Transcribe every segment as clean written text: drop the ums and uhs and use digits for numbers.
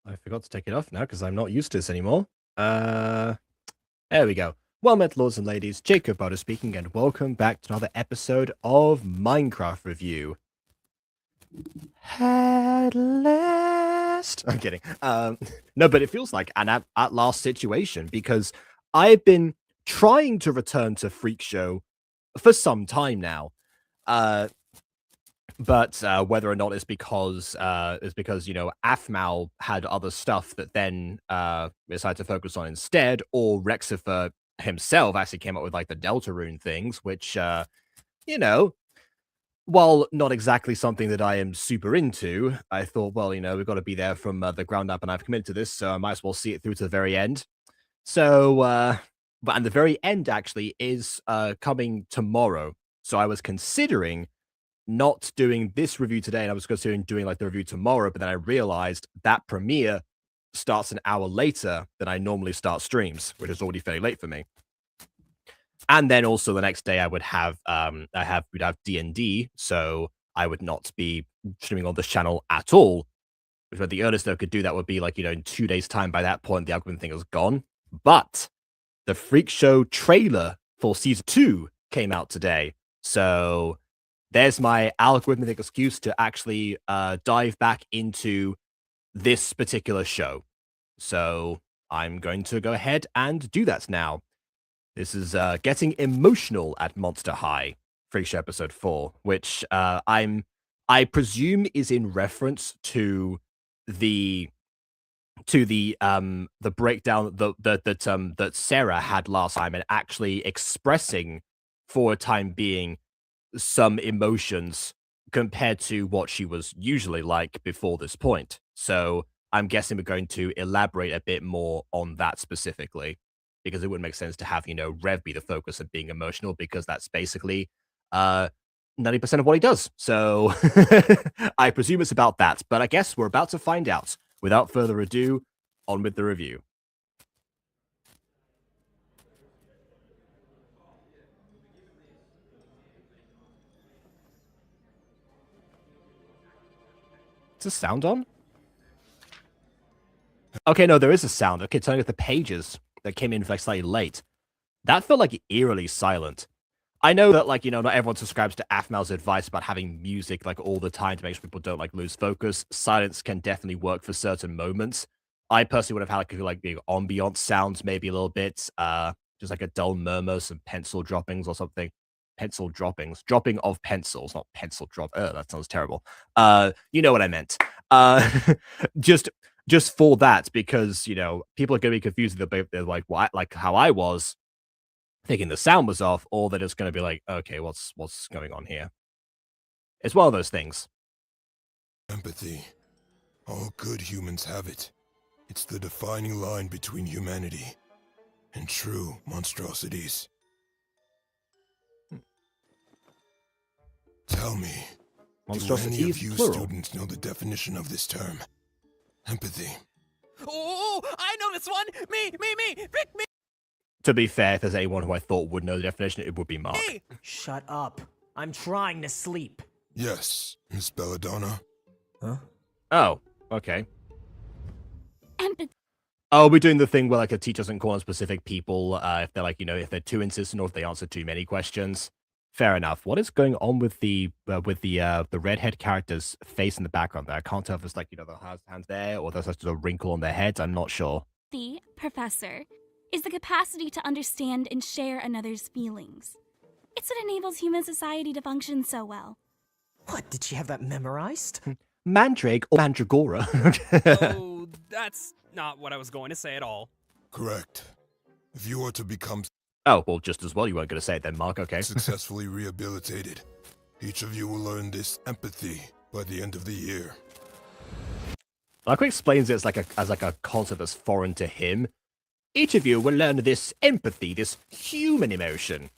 I forgot to take it off now because I'm not used to this anymore. There we go. Well met, lords and ladies. Jacob Butter speaking, and welcome back to another episode of Minecraft Review. At last. I'm kidding. No, but it feels like an at last situation because I've been trying to return to Freak Show for some time now. But whether or not it's because Aphmal had other stuff that then decided to focus on instead, or Rexiipher himself actually came up with like the Deltarune things, which while not exactly something that I am super into, I thought, well, we've got to be there from the ground up, and I've committed to this, so I might as well see it through to the very end. So, and the very end actually is coming tomorrow. So I was considering not doing this review today, and I was considering doing like the review tomorrow, but then I realized that premiere starts an hour later than I normally start streams, which is already fairly late for me. And then also the next day I would have we'd have D&D, so I would not be streaming on this channel at all. Which the earliest I could do that would be like, in 2 days' time. By that point, the algorithm thing is gone. But the Freak Show trailer for season 2 came out today. So there's my algorithmic excuse to actually dive back into this particular show. So I'm going to go ahead and do that now. This is getting emotional at Monster High, Freak Show episode 4, which I presume is in reference to the breakdown that Sera had last time, and actually expressing for a time being some emotions compared to what she was usually like before this point. So I'm guessing we're going to elaborate a bit more on that specifically, because it wouldn't make sense to have, Rev be the focus of being emotional, because that's basically 90% of what he does. So I presume it's about that, but I guess we're about to find out. Without further ado, on with the review. Is the sound on? Okay, no, there is a sound. Okay, turning off the pages that came in like slightly late. That felt like eerily silent. I know that, like, not everyone subscribes to Aphmal's advice about having music like all the time to make sure people don't like lose focus. Silence can definitely work for certain moments. I personally would have had like big ambiance sounds, maybe a little bit, just like a dull murmur, some pencil droppings or something. Pencil droppings, dropping of pencils, not pencil drop. That sounds terrible. You know what I meant. Just for that, because people are going to be confused. They're like, what? Like how I was thinking the sound was off, or that it's going to be like, okay, what's going on here? It's one of those things. Empathy. All good humans have it. It's the defining line between humanity and true monstrosities. Tell me, do any of you students know the definition of this term? Empathy. Oh, I know this one! Me! Pick me! To be fair, if there's anyone who I thought would know the definition, it would be Mark. Hey. Shut up. I'm trying to sleep. Yes, Miss Belladonna. Huh? Oh, okay. Empathy. Oh, we're doing the thing where like a teacher doesn't call on specific people if they're like, if they're too insistent or if they answer too many questions. Fair enough. What is going on with the redhead character's face in the background there? I can't tell if it's like, the hands there, or there's just a wrinkle on their heads. I'm not sure. The professor is the capacity to understand and share another's feelings. It's what enables human society to function so well. What, did she have that memorized? Mandrake or Mandragora? Oh, that's not what I was going to say at all. Correct. If you are to become Oh, well, just as well you weren't going to say it then, Mark, okay. successfully rehabilitated, each of you will learn this empathy by the end of the year. Like explains it as like a concept that's foreign to him. Each of you will learn this empathy, this human emotion.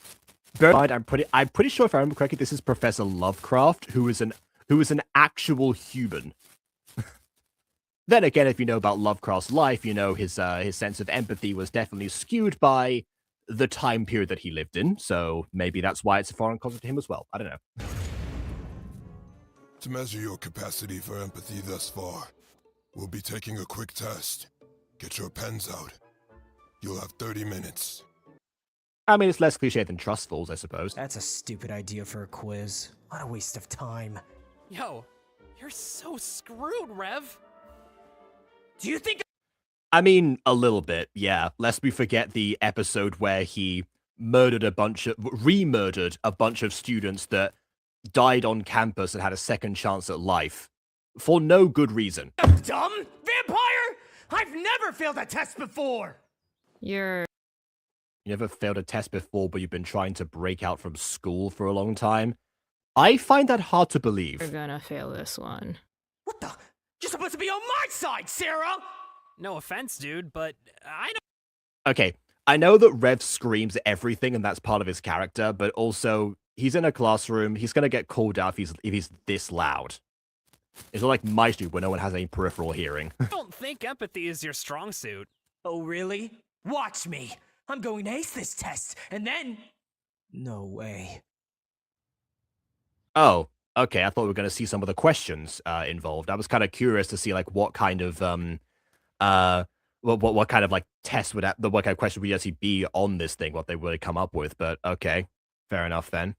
Bear in mind, I'm pretty sure if I remember correctly, this is Professor Lovecraft, who is an actual human. Then again, if you know about Lovecraft's life, his sense of empathy was definitely skewed by the time period that he lived in. So maybe that's why it's a foreign concept to him as well. I don't know. To measure your capacity for empathy thus far, We'll be taking a quick test. Get your pens out. You'll have 30 minutes. I mean, it's less cliche than trust falls, I suppose. That's a stupid idea for a quiz. What a waste of time. Yo, you're so screwed, Rev. Do you think I mean, a little bit, yeah. Lest we forget the episode where he remurdered a bunch of students that died on campus and had a second chance at life for no good reason. I'm dumb? Vampire? I've never failed a test before! You're You never failed a test before, but you've been trying to break out from school for a long time. I find that hard to believe. gonna fail this one. What the? You're supposed to be on my side, Sera! No offense, dude, but I know. Okay, I know that Rev screams at everything, and that's part of his character, but also, he's in a classroom, he's gonna get called out if he's this loud. It's not like my student where no one has any peripheral hearing. I don't think empathy is your strong suit. Oh, really? Watch me! I'm going to ace this test, and then... No way. Oh, okay, I thought we were gonna see some of the questions involved. I was kind of curious to see, like, what kind of, what kind of, like, test would, what kind of question would actually be on this thing, what they would come up with, but okay, fair enough then.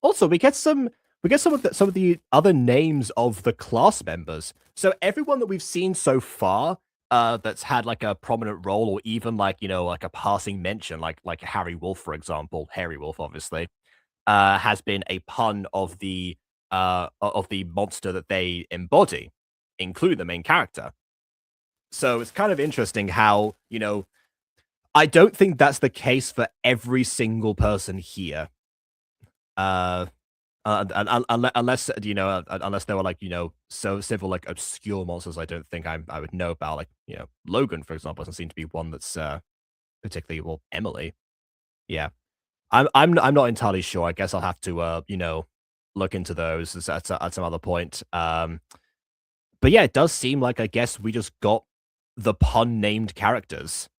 Also, we get some of the other names of the class members. So everyone that we've seen so far, that's had like a prominent role, or even like, you know, like a passing mention, like Harry Wolf, for example, Harry Wolf, obviously, has been a pun of the monster that they embody, including the main character. So it's kind of interesting how, you know, I don't think that's the case for every single person here. Unless, you know, unless there were, like, you know, so several, like, obscure monsters I don't think I would know about, like, you know, Logan, for example, doesn't seem to be one that's particularly, well, Emily. Yeah. I'm not entirely sure. I guess I'll have to you know, look into those at some other point. But yeah, it does seem like, I guess we just got the pun named characters.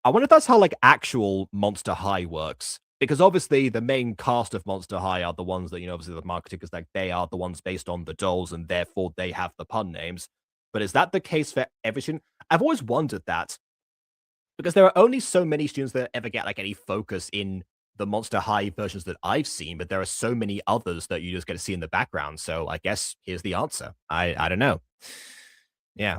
I wonder if that's how, like, actual Monster High works. Because obviously the main cast of Monster High are the ones that, you know, obviously the marketing is like, they are the ones based on the dolls, and therefore they have the pun names. But is that the case for every student? I've always wondered that. Because there are only so many students that ever get, like, any focus in the Monster High versions that I've seen, but there are so many others that you just get to see in the background. So I guess here's the answer. I don't know. Yeah.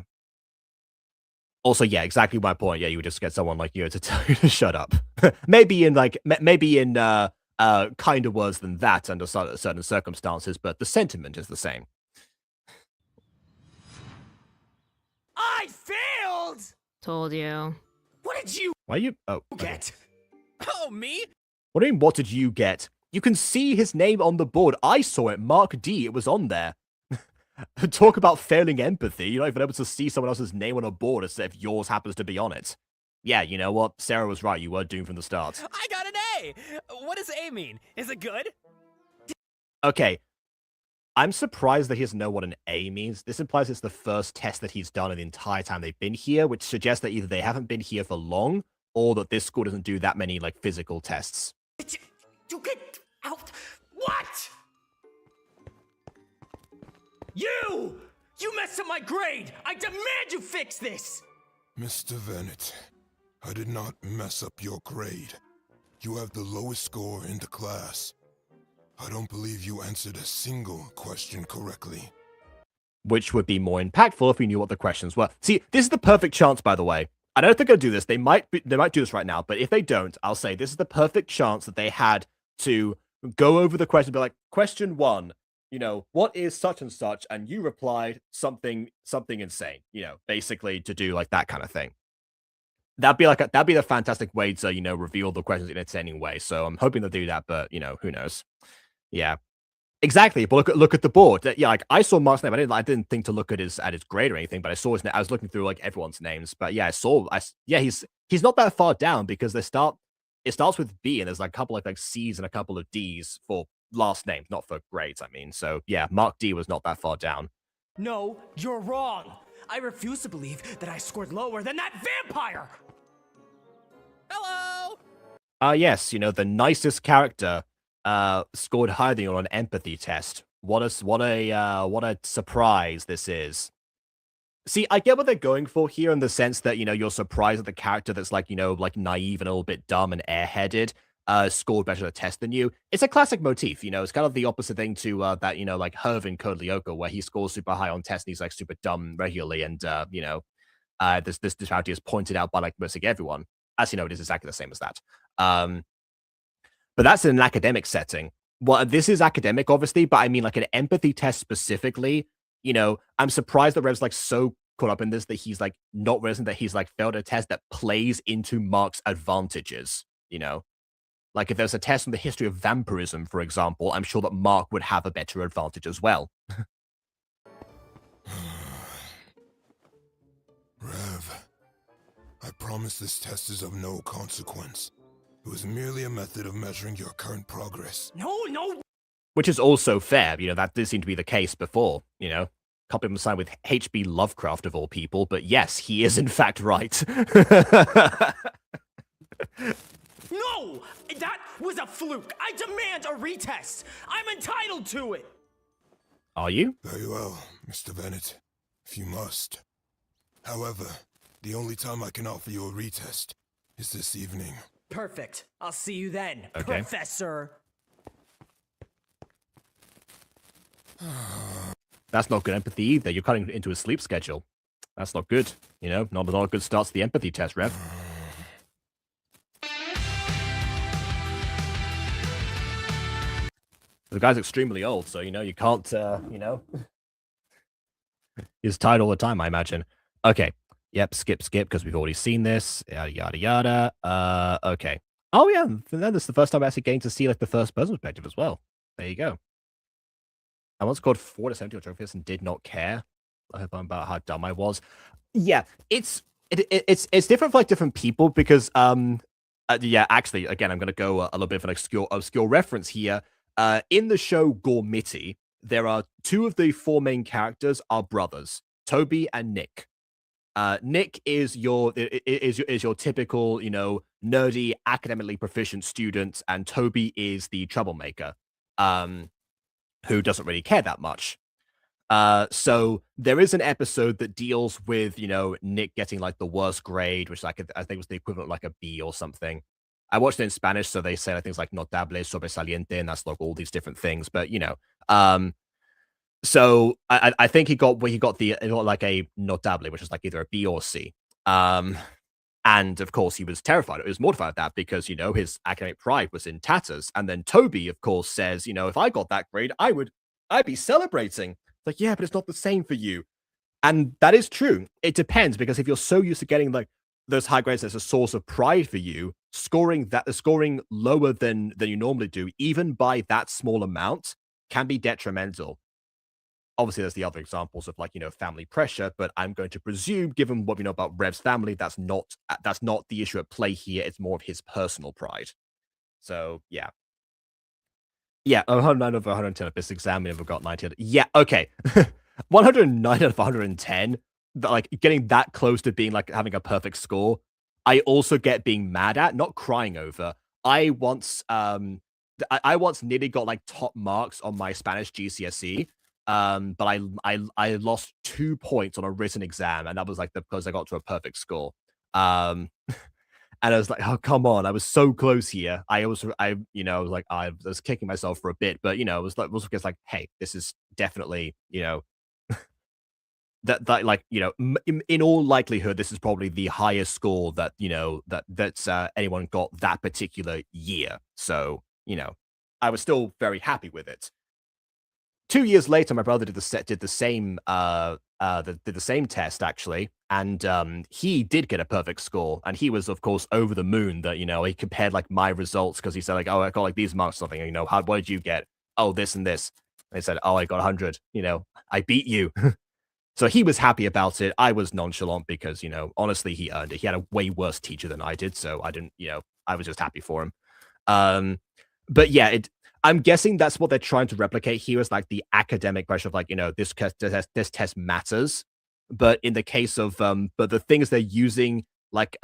Also, yeah, exactly my point. Yeah, you would just get someone like you to tell you to shut up. maybe in kinder words than that under certain circumstances, but the sentiment is the same. I failed! Told you. What did you Why you? Oh, okay. get? Oh, me? What do you mean? What did you get? You can see his name on the board. I saw it. Mark D. It was on there. Talk about failing empathy. You're not even able to see someone else's name on a board as if yours happens to be on it. Yeah, you know what? Sarah was right. You were doomed from the start. I got an A! What does A mean? Is it good? Okay. I'm surprised that he doesn't know what an A means. This implies it's the first test that he's done in the entire time they've been here, which suggests that either they haven't been here for long, or that this school doesn't do that many, like, physical tests. You get out. What? You! You messed up my grade! I demand you fix this! Mr. Vennet, I did not mess up your grade. You have the lowest score in the class. I don't believe you answered a single question correctly. Which would be more impactful if we knew what the questions were. See, this is the perfect chance, by the way. I don't think they'll do this. They might do this right now, but if they don't, I'll say this is the perfect chance that they had to go over the question, be like, question 1, you know, what is such and such? And you replied something insane, you know, basically to do like that kind of thing. That'd be the fantastic way to, you know, reveal the questions in an entertaining way. So I'm hoping they'll do that, but, you know, who knows? Yeah. Exactly, but look at the board. Yeah, like I saw Mark's name. I didn't think to look at his grade or anything, but I saw his name. I was looking through like everyone's names, but yeah, he's not that far down because it starts with B and there's like a couple like C's and a couple of D's for last names, not for grades. I mean, so yeah, Mark D was not that far down. No, you're wrong. I refuse to believe that I scored lower than that vampire. Hello! Yes, you know, the nicest character scored higher than you on an empathy test. What a surprise this is. See, I get what they're going for here in the sense that, you're surprised at the character that's like, like naive and a little bit dumb and airheaded, scored better at a test than you. It's a classic motif, it's kind of the opposite thing to that, like Herv in Code Lyoko, where he scores super high on tests and he's like super dumb regularly. And, this disparity is pointed out by like basically everyone. As you know, it is exactly the same as that. But that's in an academic setting. Well, this is academic, obviously, but I mean, like an empathy test specifically, I'm surprised that Rev's like so caught up in this that he's like not realizing that he's like failed a test that plays into Mark's advantages, Like if there's a test on the history of vampirism, for example, I'm sure that Mark would have a better advantage as well. Rev, I promise this test is of no consequence. It was merely a method of measuring your current progress. No. Which is also fair, that did seem to be the case before, Can't be signed with H.P. Lovecraft of all people, but yes, he is in fact right. No! That was a fluke! I demand a retest! I'm entitled to it! Are you? Very well, Mr. Bennett, if you must. However, the only time I can offer you a retest is this evening. Perfect. I'll see you then, Okay. Professor. That's not good empathy either. You're cutting into his sleep schedule. That's not good. Not a good start to the empathy test, Rev. The guy's extremely old, so, you can't, He's tired all the time, I imagine. Okay. Yep, skip, because we've already seen this. Yada, yada, yada. Okay. Oh, yeah. And then this is the first time I'm actually getting to see, like, the first person perspective as well. There you go. I once scored 4 to 70 trophies and did not care about how dumb I was. Yeah, it's different for like different people because yeah, actually, again, I'm gonna go a little bit of an obscure reference here. In the show Gormity, there are 2 of the 4 main characters are brothers, Toby and Nick. Nick is your typical, nerdy, academically proficient student, and Toby is the troublemaker. Who doesn't really care that much. So there is an episode that deals with, Nick getting like the worst grade, which like I think was the equivalent of like a B or something. I watched it in Spanish, so they say like, things like notable, sobresaliente, and that's like all these different things. But so I think he got like a notable, which is like either a B or C. And of course, he was terrified. He was mortified at that because, his academic pride was in tatters. And then Toby, of course, says, if I got that grade, I'd be celebrating. It's like, yeah, but it's not the same for you. And that is true. It depends, because if you're so used to getting like those high grades as a source of pride for you, scoring lower than you normally do, even by that small amount, can be detrimental. Obviously, there's the other examples of like, family pressure, but I'm going to presume, given what we know about Rev's family, that's not the issue at play here. It's more of his personal pride. So, yeah. Yeah, 109 out of 110 at this exam, we never got 90. Yeah, okay. 109 out of 110, like getting that close to being like having a perfect score, I also get being mad at, not crying over. I once nearly got like top marks on my Spanish GCSE. But I lost 2 points on a written exam, and that was like because I got to a perfect score. And I was like, oh, come on, I was so close here. I was kicking myself for a bit, but it was like, hey, this is definitely, that like, in all likelihood, this is probably the highest score that, that's anyone got that particular year. So, I was still very happy with it. 2 years later, my brother did the same test actually, and he did get a perfect score, and he was of course over the moon that he compared like my results because he said like, oh, I got like these marks or something. What did you get? Oh, this and this. And he said, oh, I got 100. I beat you. So he was happy about it. I was nonchalant because honestly he earned it. He had a way worse teacher than I did, so I didn't. I was just happy for him. But yeah, I'm guessing that's what they're trying to replicate here is like the academic pressure of like, this test matters. But in the case of, but the things they're using like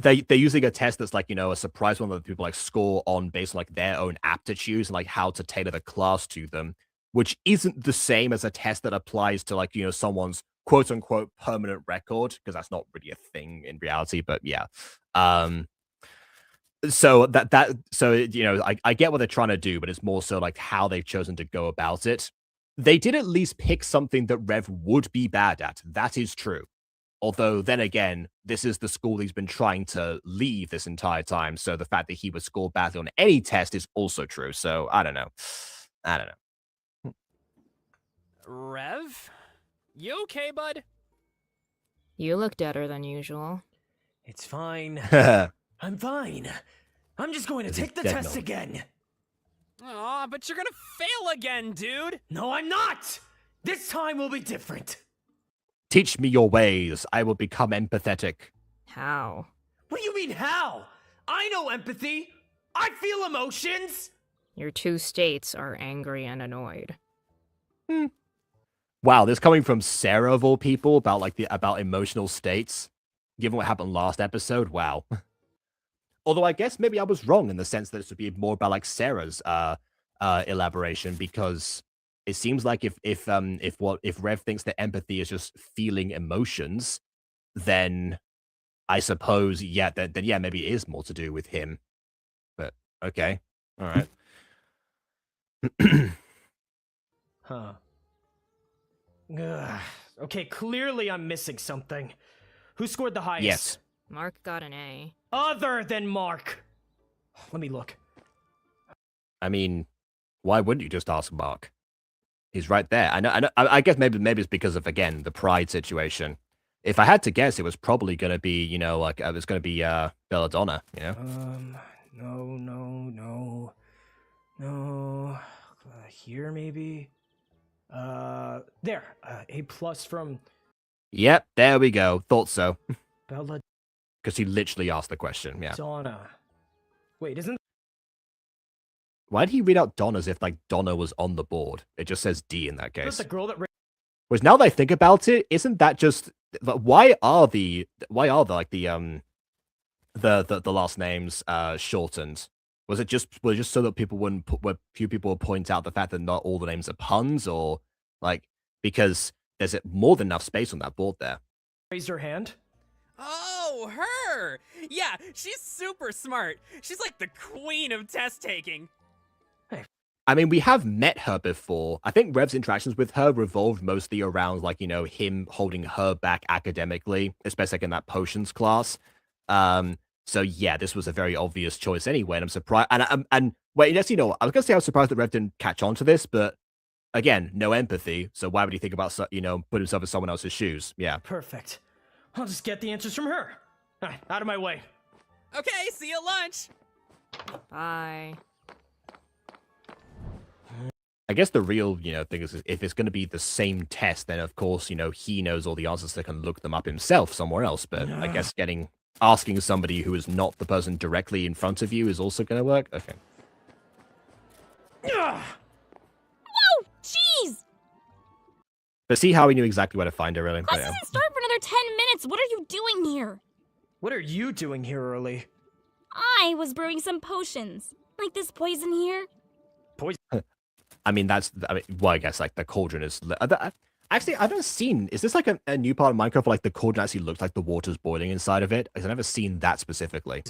they're using a test that's like, you know, a surprise one that people like score on based on like their own aptitudes and like how to tailor the class to them, which isn't the same as a test that applies to like, you know, someone's quote unquote permanent record, because that's not really a thing in reality, but yeah. So you know, I get what they're trying to do, but it's more so like how they've chosen to go about it. They did at least pick something that Rev would be bad at. That is true. Although, then again, this is the school he's been trying to leave this entire time. So the fact that he would score badly on any test is also true. So I don't know. I don't know. Rev? You okay, bud? You look deader than usual. It's fine. I'm fine. I'm just going to This take is the dead test note. again. Aw, but you're gonna fail again, dude! No, I'm not! This time will be different. Teach me your ways. I will become empathetic. How? What do you mean, how? I know empathy. I feel emotions. Your two states are angry and annoyed. Wow, this coming from Sera of all people about like about emotional states, given what happened last episode. Wow. Although I guess maybe I was wrong in the sense that this would be more about like Sera's elaboration, because it seems like if Rev thinks that empathy is just feeling emotions, then I suppose then yeah, maybe it is more to do with him. But okay, all right. Huh. Ugh. Okay, clearly I'm missing something. Who scored the highest? Yes. Mark got an A. Other than Mark. Let me look. I mean, why wouldn't you just ask Mark? He's right there. I know. I guess maybe it's because of, again, the pride situation. If I had to guess, it was probably going to be, you know, like it was going to be Belladonna, you know. No. Here maybe. There. A plus from Yep, there we go. Thought so. Belladonna. Because he literally asked the question. Yeah. Wait, isn't Why did he read out Donna as if like Donna was on the board? It just says D in that that case. the girl that Whereas now that I think about it, isn't that just why are the like the last names shortened? Was it just so that people wouldn't few people would point out the fact that not all the names are puns, or like because there's more than enough space on that board there? raised her hand? Oh, her! Yeah, she's super smart. She's like the queen of test taking. I mean, we have met her before. I think Rev's interactions with her revolved mostly around, like, you know, him holding her back academically, especially like in that potions class. So yeah, this was a very obvious choice anyway, and I'm surprised. And wait, yes, you know, I was gonna say I was surprised that Rev didn't catch on to this, but again, no empathy. So why would he think about, you know, put himself in someone else's shoes? Yeah. Perfect. I'll just get the answers from her. All right, out of my way. Okay, see you at lunch! Bye. I guess the real, you know, thing is if it's going to be the same test, then of course, you know, he knows all the answers, so can look them up himself somewhere else. But I guess asking somebody who is not the person directly in front of you is also going to work. Okay. Whoa! Jeez! But see how he knew exactly where to find her, really. Class But, yeah. doesn't start for another 10 minutes. What are you doing here? What are you doing here early? I was brewing some potions. Like this poison here. I mean, well, I guess like the cauldron is. Actually, I've never seen. Is this like a new part of Minecraft where like the cauldron actually looks like the water's boiling inside of it? I've never seen that specifically.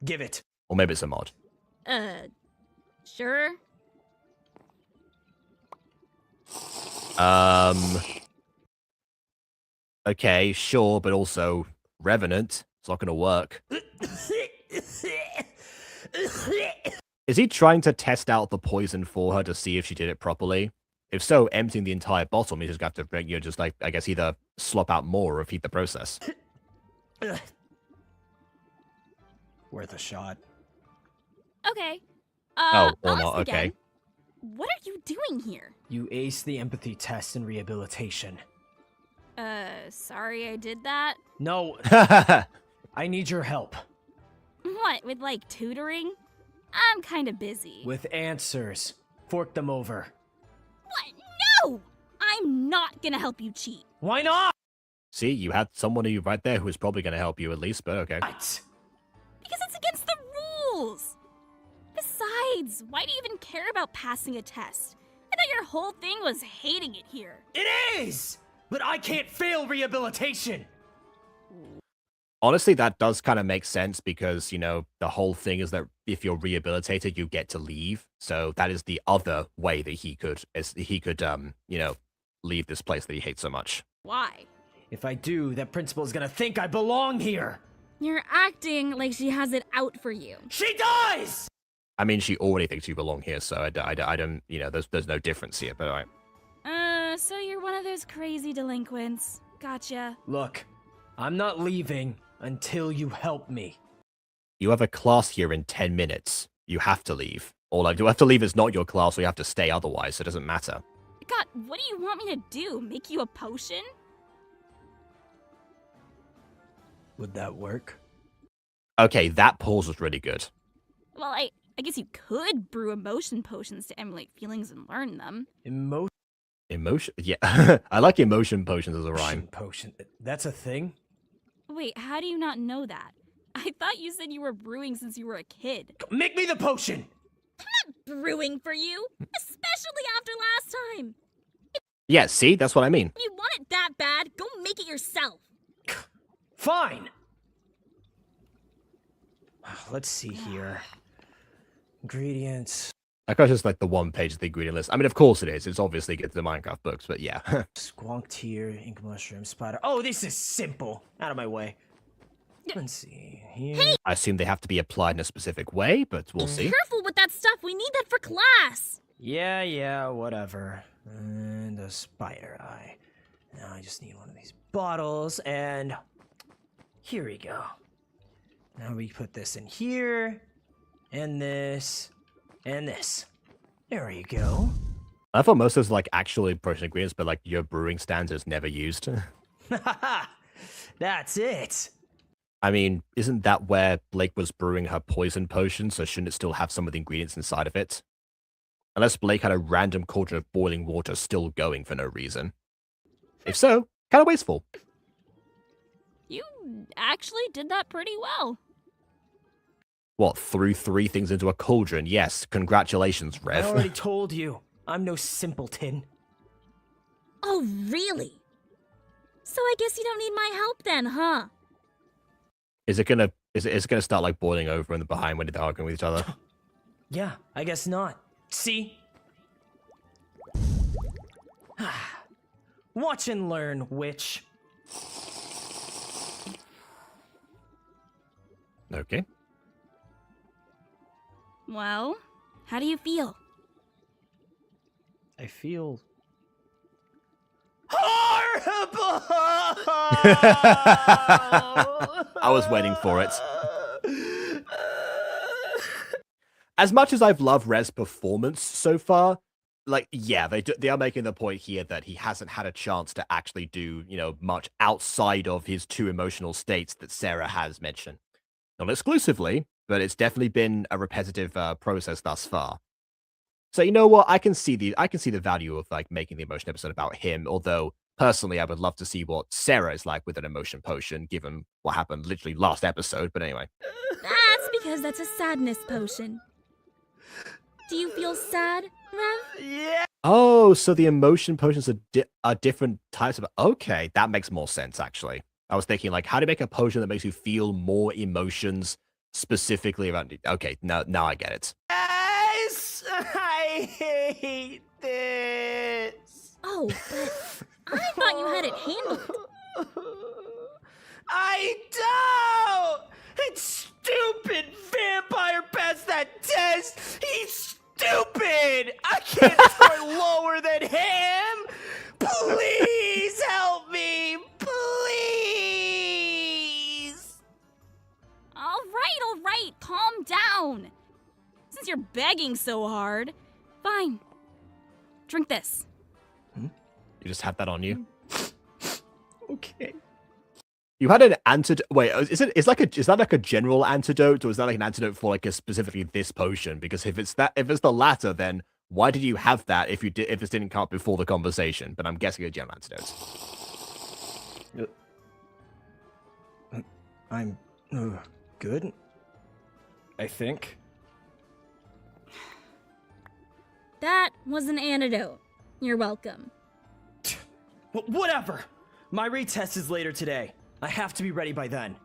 Give it. Or maybe it's a mod. Sure. Okay, sure, but also Revenant. It's not going to work. Is he trying to test out the poison for her to see if she did it properly? If so, emptying the entire bottle means he's going to have to, you know, just like, I guess, either slop out more or repeat the process. Worth a shot. Okay. Oh, or I'll not, ask again. okay. What are you doing here? You aced the empathy test in rehabilitation. Sorry I did that. No, I need your help. What, with like tutoring? I'm kinda busy. With answers. Fork them over. What? No! I'm not gonna help you cheat. Why not? See, you had someone right there who was probably going to help you at least, but okay. What? Because it's against the rules! Besides, why do you even care about passing a test? I thought your whole thing was hating it here. It is! But I can't fail rehabilitation! Honestly, that does kind of make sense because, you know, the whole thing is that if you're rehabilitated, you get to leave. So that is the other way that he could, you know, leave this place that he hates so much. Why? If I do, that principal is gonna think I belong here! You're acting like she has it out for you. She does! I mean, she already thinks you belong here, so I don't, you know, there's no difference here, but all right. So you're one of those crazy delinquents. Gotcha. Look, I'm not leaving until you help me. You have a class here in 10 minutes. You have to leave. Or like, you have to leave is not your class, or you have to stay otherwise, so it doesn't matter. God, what do you want me to do? Make you a potion? Would that work? Okay, that pause was really good. Well, I guess you could brew emotion potions to emulate feelings and learn them. Emotion? Yeah. I like emotion potions as a rhyme. Potion. That's a thing? Wait, how do you not know that? I thought you said you were brewing since you were a kid. Make me the potion! I'm not brewing for you, especially after last time. Yeah, see? That's what I mean. If you want it that bad, go make it yourself. Fine! Let's see here. Ingredients. I got just like the one page of the ingredient list. I mean, of course it is. It's obviously good to the Minecraft books, but yeah. Squonk tear, ink mushroom, spider. Oh, this is simple. Out of my way. Let's see here. I assume they have to be applied in a specific way, but we'll see. Careful with that stuff. We need that for class. Yeah, whatever. And a spider eye. Now I just need one of these bottles, and here we go. Now we put this in here, and this, and this. There you go. I thought most of those like actual potion ingredients, but like your brewing standards never used. That's it. I mean, isn't that where Blake was brewing her poison potion, so shouldn't it still have some of the ingredients inside of it? Unless Blake had a random cauldron of boiling water still going for no reason. If so, kind of wasteful. You actually did that pretty well. What, threw 3 things into a cauldron? Yes, congratulations, Rev. I already told you. I'm no simpleton. Oh, really? So I guess you don't need my help then, huh? Is it gonna start like boiling over in the behind when they're arguing with each other? Yeah, I guess not. See? Watch and learn, witch. Okay. Well, how do you feel? I feel horrible. I was waiting for it. As much as I've loved Rez's performance so far, like, yeah, they are making the point here that he hasn't had a chance to actually do, you know, much outside of his 2 emotional states that Sera has mentioned. Not exclusively, but it's definitely been a repetitive process thus far. So you know what? I can see the value of like making the emotion episode about him. Although personally, I would love to see what Sera is like with an emotion potion, given what happened literally last episode. But anyway, That's because that's a sadness potion. Do you feel sad, Rev? Yeah. oh, so the emotion potions are different types of. Okay, that makes more sense actually. I was thinking like, how do you make a potion that makes you feel more emotions specifically around it? Okay, now I get it. Yes, I hate this. Oh, but I thought you had it handled. I don't. That stupid vampire passed that test. He's stupid. I can't score lower than him. Please help me. Please. All right, calm down. Since you're begging so hard. Fine. Drink this. You just had that on you. Okay. You had an antidote. Wait, is that like a general antidote, or is that like an antidote for like specifically this potion? Because if it's the latter, then why did you have that if this didn't come up before the conversation? But I'm guessing a general antidote. I'm good. I think. That was an antidote. You're welcome. Whatever! My retest is later today. I have to be ready by then.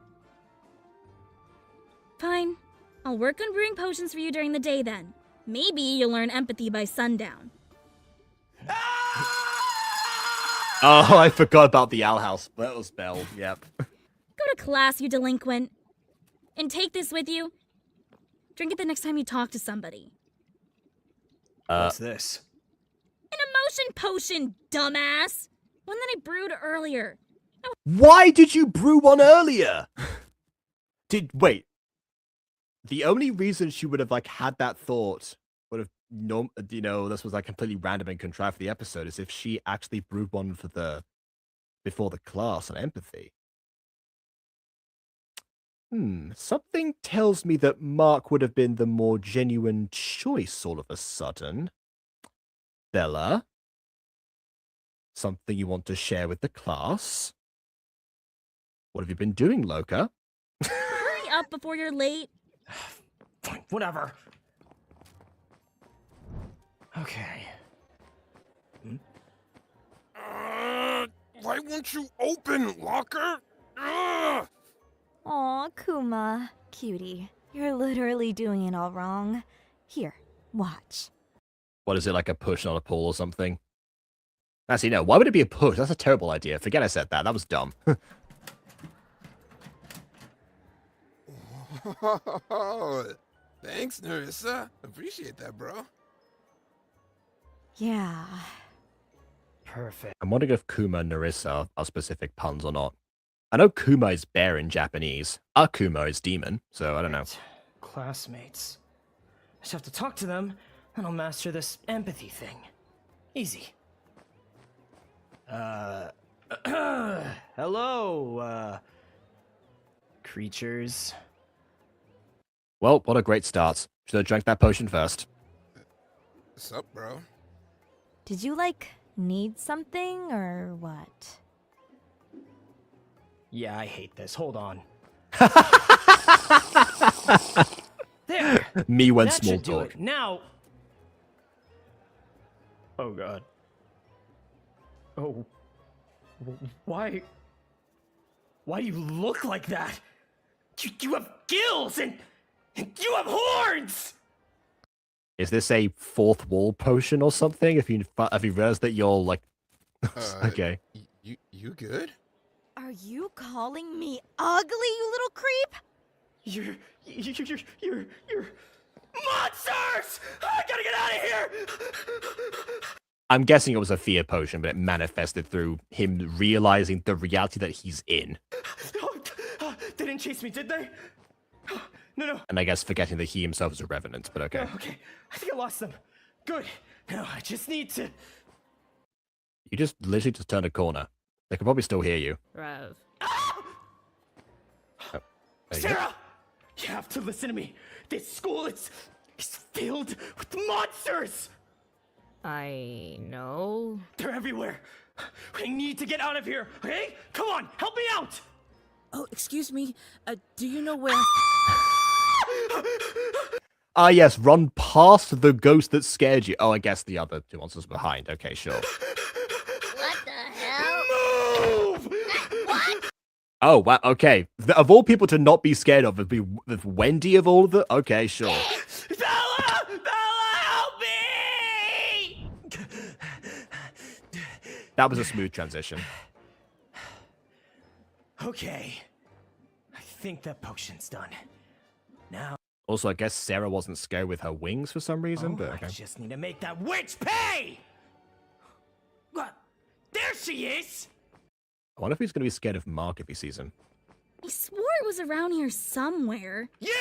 Fine. I'll work on brewing potions for you during the day then. Maybe you'll learn empathy by sundown. Oh, I forgot about the owl house. That was spell. Yep. Go to class, you delinquent. And take this with you. Drink it the next time you talk to somebody. What's this? An emotion potion, dumbass! One that I brewed earlier. Why did you brew one earlier? Wait. The only reason she would have like had that thought would have this was like completely random and contrived for the episode is if she actually brewed one for before the class on empathy. Something tells me that Mark would have been the more genuine choice all of a sudden. Bella? Something you want to share with the class? What have you been doing, Loka? Hurry up before you're late. Fine, whatever. Okay. Why won't you open, Locker? Aw, Kuma. Cutie. You're literally doing it all wrong. Here, watch. What is it, like a push, not a pull or something? Actually, no. Why would it be a push? That's a terrible idea. Forget I said that. That was dumb. Thanks, Narissa. Appreciate that, bro. Yeah. Perfect. I'm wondering if Kuma and Narissa are specific puns or not. I know Kuma is bear in Japanese. Akuma is demon, so I don't know. Classmates. I just have to talk to them, and I'll master this empathy thing. Easy. Hello, creatures. Well, what a great start. Should have drank that potion first. What's up, bro? Did you, need something, or what? Yeah, I hate this. Hold on. There! Me when That small should do talk. it. Now... Oh, God. Oh. Why do you look like that? You have gills and you have horns! Is this a fourth wall potion or something? If you realize that you're like... okay. You good? Are you calling me ugly, you little creep? You're monsters! I gotta get out of here! I'm guessing it was a fear potion, but it manifested through him realizing the reality that he's in. They didn't chase me, did they? No. And I guess forgetting that he himself is a revenant, but okay. Okay, I think I lost them. Good. Now I just need to... You just literally just turned a corner. They can probably still hear you. Rev. Oh, there you go. Sera! You have to listen to me. This school, it's filled with monsters! I know. They're everywhere. We need to get out of here, okay? Come on, help me out! Oh, excuse me. Do you know where... Ah, yes, run past the ghost that scared you. Oh, I guess the other two monsters behind. Okay, sure. What the hell? Move! What? Oh, wow, okay. Of all people to not be scared of, would be Wendy of all of them? Okay, sure. Bella! Bella, help me! That was a smooth transition. Okay. I think that potion's done. Now... Also, I guess Sera wasn't scared with her wings for some reason, but I okay. just need to make that witch pay! What? There she is! I wonder if he's going to be scared of Mark if he sees him. I swore it was around here somewhere. You!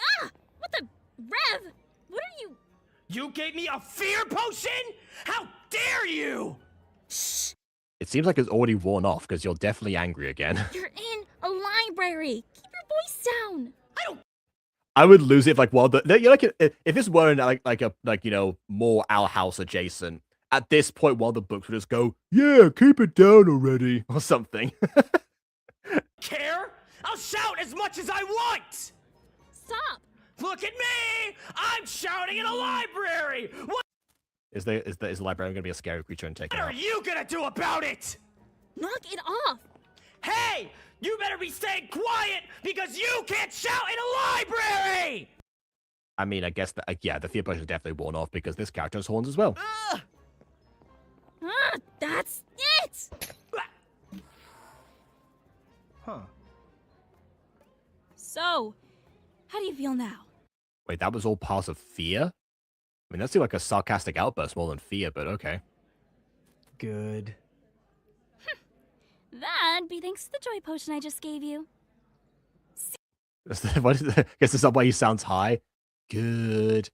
Ah! What the... Rev! What are you... You gave me a fear potion? How dare you! Shh! It seems like it's already worn off because you're definitely angry again. You're in a library. Keep your voice down. I would lose it if if this weren't more Owl House adjacent. At this point, one of the books would just go, "Yeah, keep it down already," or something. Care? I'll shout as much as I want! stop! Look at me! I'm shouting in a library! What Is the librarian gonna be a scary creature and take it are out? you gonna do about it? Knock it off! Hey! You better be staying quiet because you can't shout in a library! I mean, I guess that yeah, the fear potion is definitely worn off because this character has horns as well. That's it! Huh. So, how do you feel now? Wait, that was all part of fear? I mean, that seemed like a sarcastic outburst more than fear, but okay. Good. That'd be thanks to the joy potion I just gave you. What is that? Guess it's not why he sounds high. Good.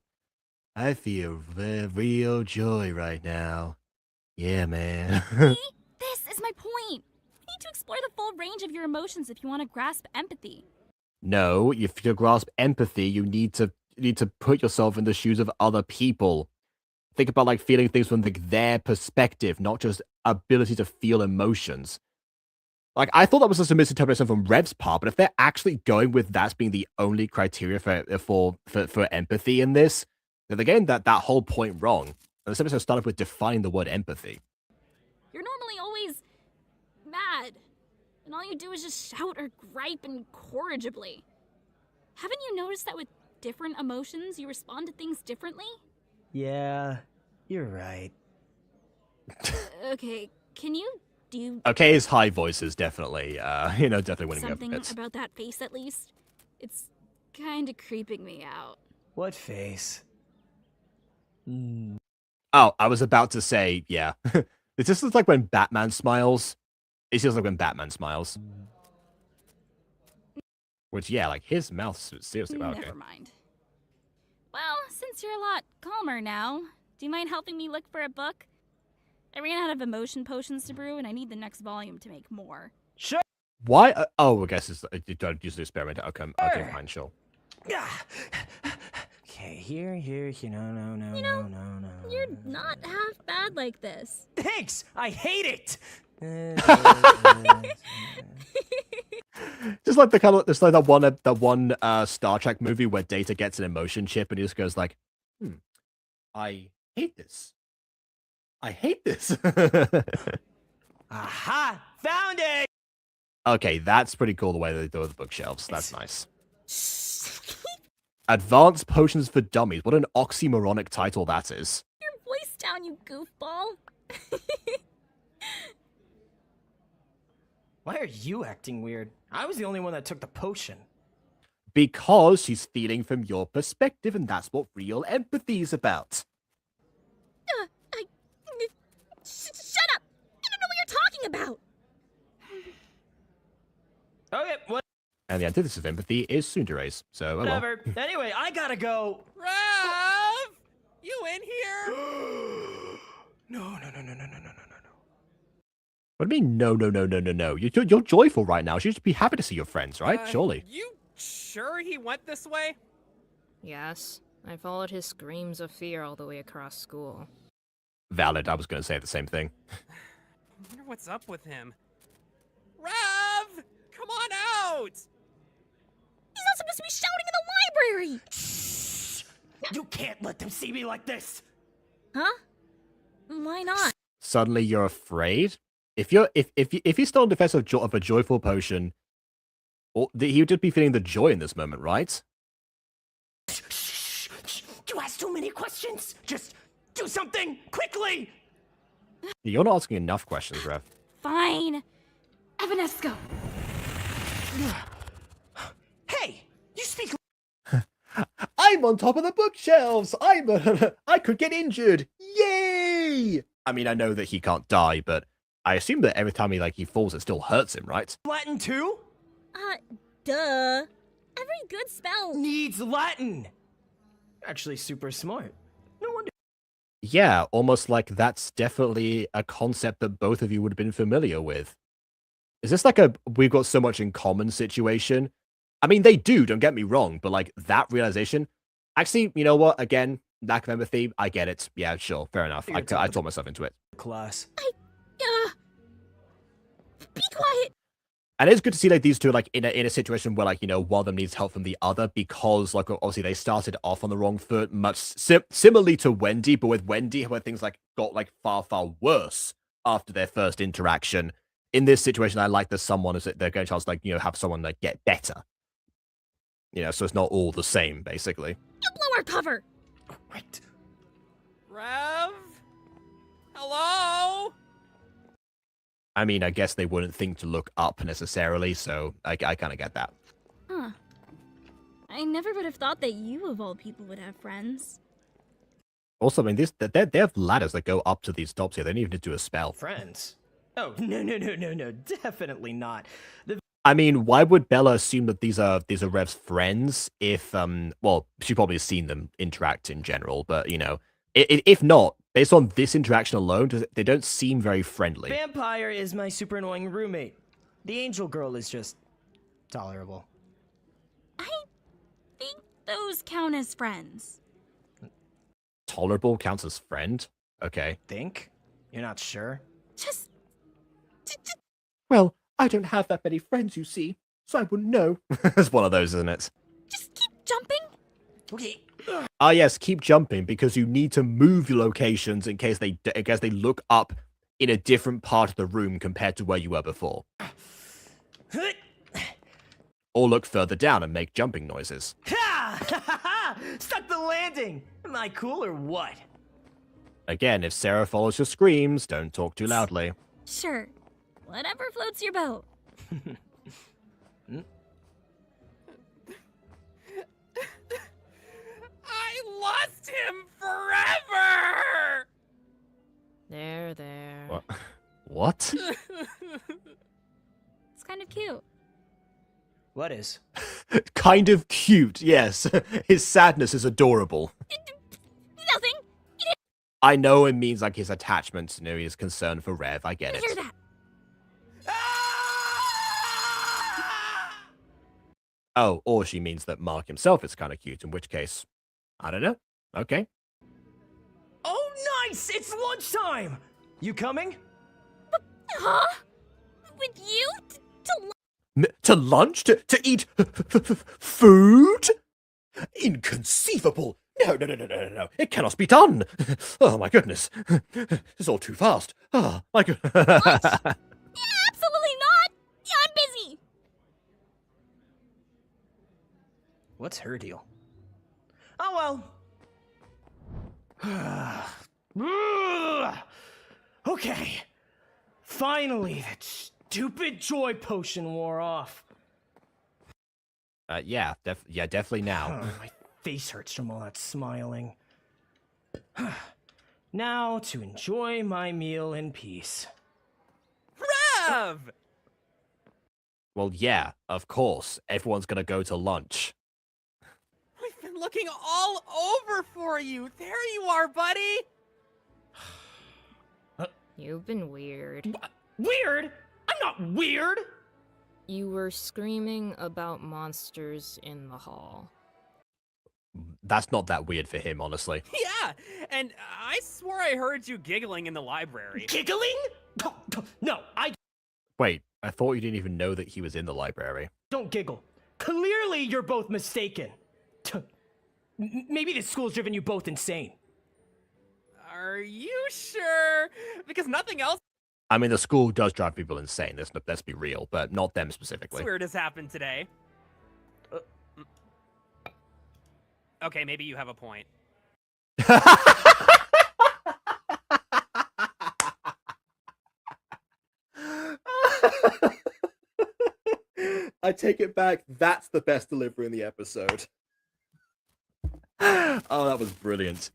I feel real joy right now. Yeah, man. See? This is my point. You need to explore the full range of your emotions if you want to grasp empathy. No, if to grasp empathy, you need to put yourself in the shoes of other people. Think about like feeling things from their perspective, not just ability to feel emotions. Like, I thought that was just a misinterpretation from Rev's part, but if they're actually going with that being the only criteria for empathy in this, then they're getting that whole point wrong. And this episode started with defining the word empathy. You're normally always mad, and all you do is just shout or gripe incorrigibly. Haven't you noticed that with different emotions, you respond to things differently? Yeah, you're right. Okay, can you do Okay, his high voice is definitely, definitely winning me over something bits. about that face at least? It's kind of creeping me out. What face? Oh, I was about to say, yeah. It just looks like when Batman smiles. It feels like when Batman smiles. Which, yeah, like his mouth, seriously, wow, okay. Never mind. Well, since you're a lot calmer now, do you mind helping me look for a book? I ran out of emotion potions to brew, and I need the next volume to make more. Sure. Why? I guess it's, you don't use the experiment. Okay, fine, sure. Okay, here, no. You're not half bad like this. Thanks! I hate it! Just like the kind of, it's like that one Star Trek movie where Data gets an emotion chip and he just goes like, I hate this. I hate this. Aha! Found it! Okay, that's pretty cool the way they do the bookshelves. That's nice. Advanced Potions for Dummies. What an oxymoronic title that is. Your voice down, you goofball. Why are you acting weird? I was the only one that took the potion. Because she's feeling from your perspective, and that's what real empathy is about. Shut up! I don't know what you're talking about. Okay, And the antithesis of empathy is tsundere. So, oh well. whatever. Anyway, I gotta go. Rev! You in here? No. What do you mean, no? You're joyful right now. You should be happy to see your friends, right? Surely. You sure he went this way? Yes, I followed his screams of fear all the way across school. Valid. I was going to say the same thing. I wonder what's up with him. Rev! Come on out! He's not supposed to be shouting in the library! You can't let them see me like this. Huh? Why not? Suddenly you're afraid? If he's still in defense of a joyful potion, he would just be feeling the joy in this moment, right? You ask too many questions. Just do something quickly. You're not asking enough questions, Rev. Fine. Evanesco. Hey, you speak. I'm on top of the bookshelves. I could get injured. Yay! I mean, I know that he can't die, but I assume that every time he falls, it still hurts him, right? Latin too? Duh. Every good spell. Needs Latin. Actually, super smart. No wonder. Yeah, almost like that's definitely a concept that both of you would have been familiar with. Is this like a we've got so much in common situation? I mean, they do, don't get me wrong, but like that realization. Actually, you know what? Again, lack of empathy, I get it. Yeah, sure, fair enough. I talked myself into it. Class. Be quiet. And it's good to see like these two like in a situation where like one of them needs help from the other because like obviously they started off on the wrong foot, much similarly to Wendy, but with Wendy where things like got like far worse after their first interaction. In this situation, I like that someone is they're going to chance like have someone like get better. So it's not all the same basically. You blow our cover. Right. Rev? Hello? I mean, I guess they wouldn't think to look up necessarily, so I kind of get that. Huh. I never would have thought that you, of all people, would have friends. Also, I mean, they have ladders that go up to these tops here. They don't even need to do a spell. Friends? Oh, no, definitely not. I mean, why would Bella assume that these are Rev's friends if, well, she probably has seen them interact in general, but, if not, based on this interaction alone, they don't seem very friendly. Vampire is my super annoying roommate. The angel girl is just tolerable. I think those count as friends. Tolerable counts as friend? Okay. Think? You're not sure? Just Well, I don't have that many friends, you see, so I wouldn't know. It's one of those, isn't it? keep jumping. Okay. Ah, yes, keep jumping because you need to move your locations in case they look up in a different part of the room compared to where you were before. Or look further down and make jumping noises. Ha! Stuck the landing! Am I cool or what? Again, if Sera follows your screams, don't talk too loudly. Sure. Whatever floats your boat. I lost him forever! There. What? It's kind of cute. What is? Kind of cute, yes. His sadness is adorable. Nothing. I know it means like his attachment, his concern for Rev. I get it. Hear that? Oh, or she means that Mark himself is kind of cute, in which case, I don't know. Okay. Oh, nice! It's lunchtime! You coming? Huh? With you? To lunch? To eat food? Inconceivable! No. It cannot be done. Oh, my goodness. It's all too fast. Oh, my goodness. Yeah, absolutely not. Yeah, I'm busy. What's her deal? Oh, well. Okay. Finally, that stupid joy potion wore off. Yeah, definitely now. My face hurts from all that smiling. Now to enjoy my meal in peace. Rev! Well, yeah, of course. Everyone's gonna go to lunch. We've been looking all over for you. There you are, buddy. You've been weird. Weird? I'm not weird! You were screaming about monsters in the hall. That's not that weird for him, honestly. Yeah, and I swore I heard you giggling in the library. Giggling? No, I Wait, I thought you didn't even know that he was in the library. don't giggle. Clearly, you're both mistaken. Maybe this school's driven you both insane. Are you sure? Because nothing else I mean, the school does drive people insane, let's be real, but not them specifically. weird has happened today. Okay, maybe you have a point. I take it back. That's the best delivery in the episode. Oh, that was brilliant.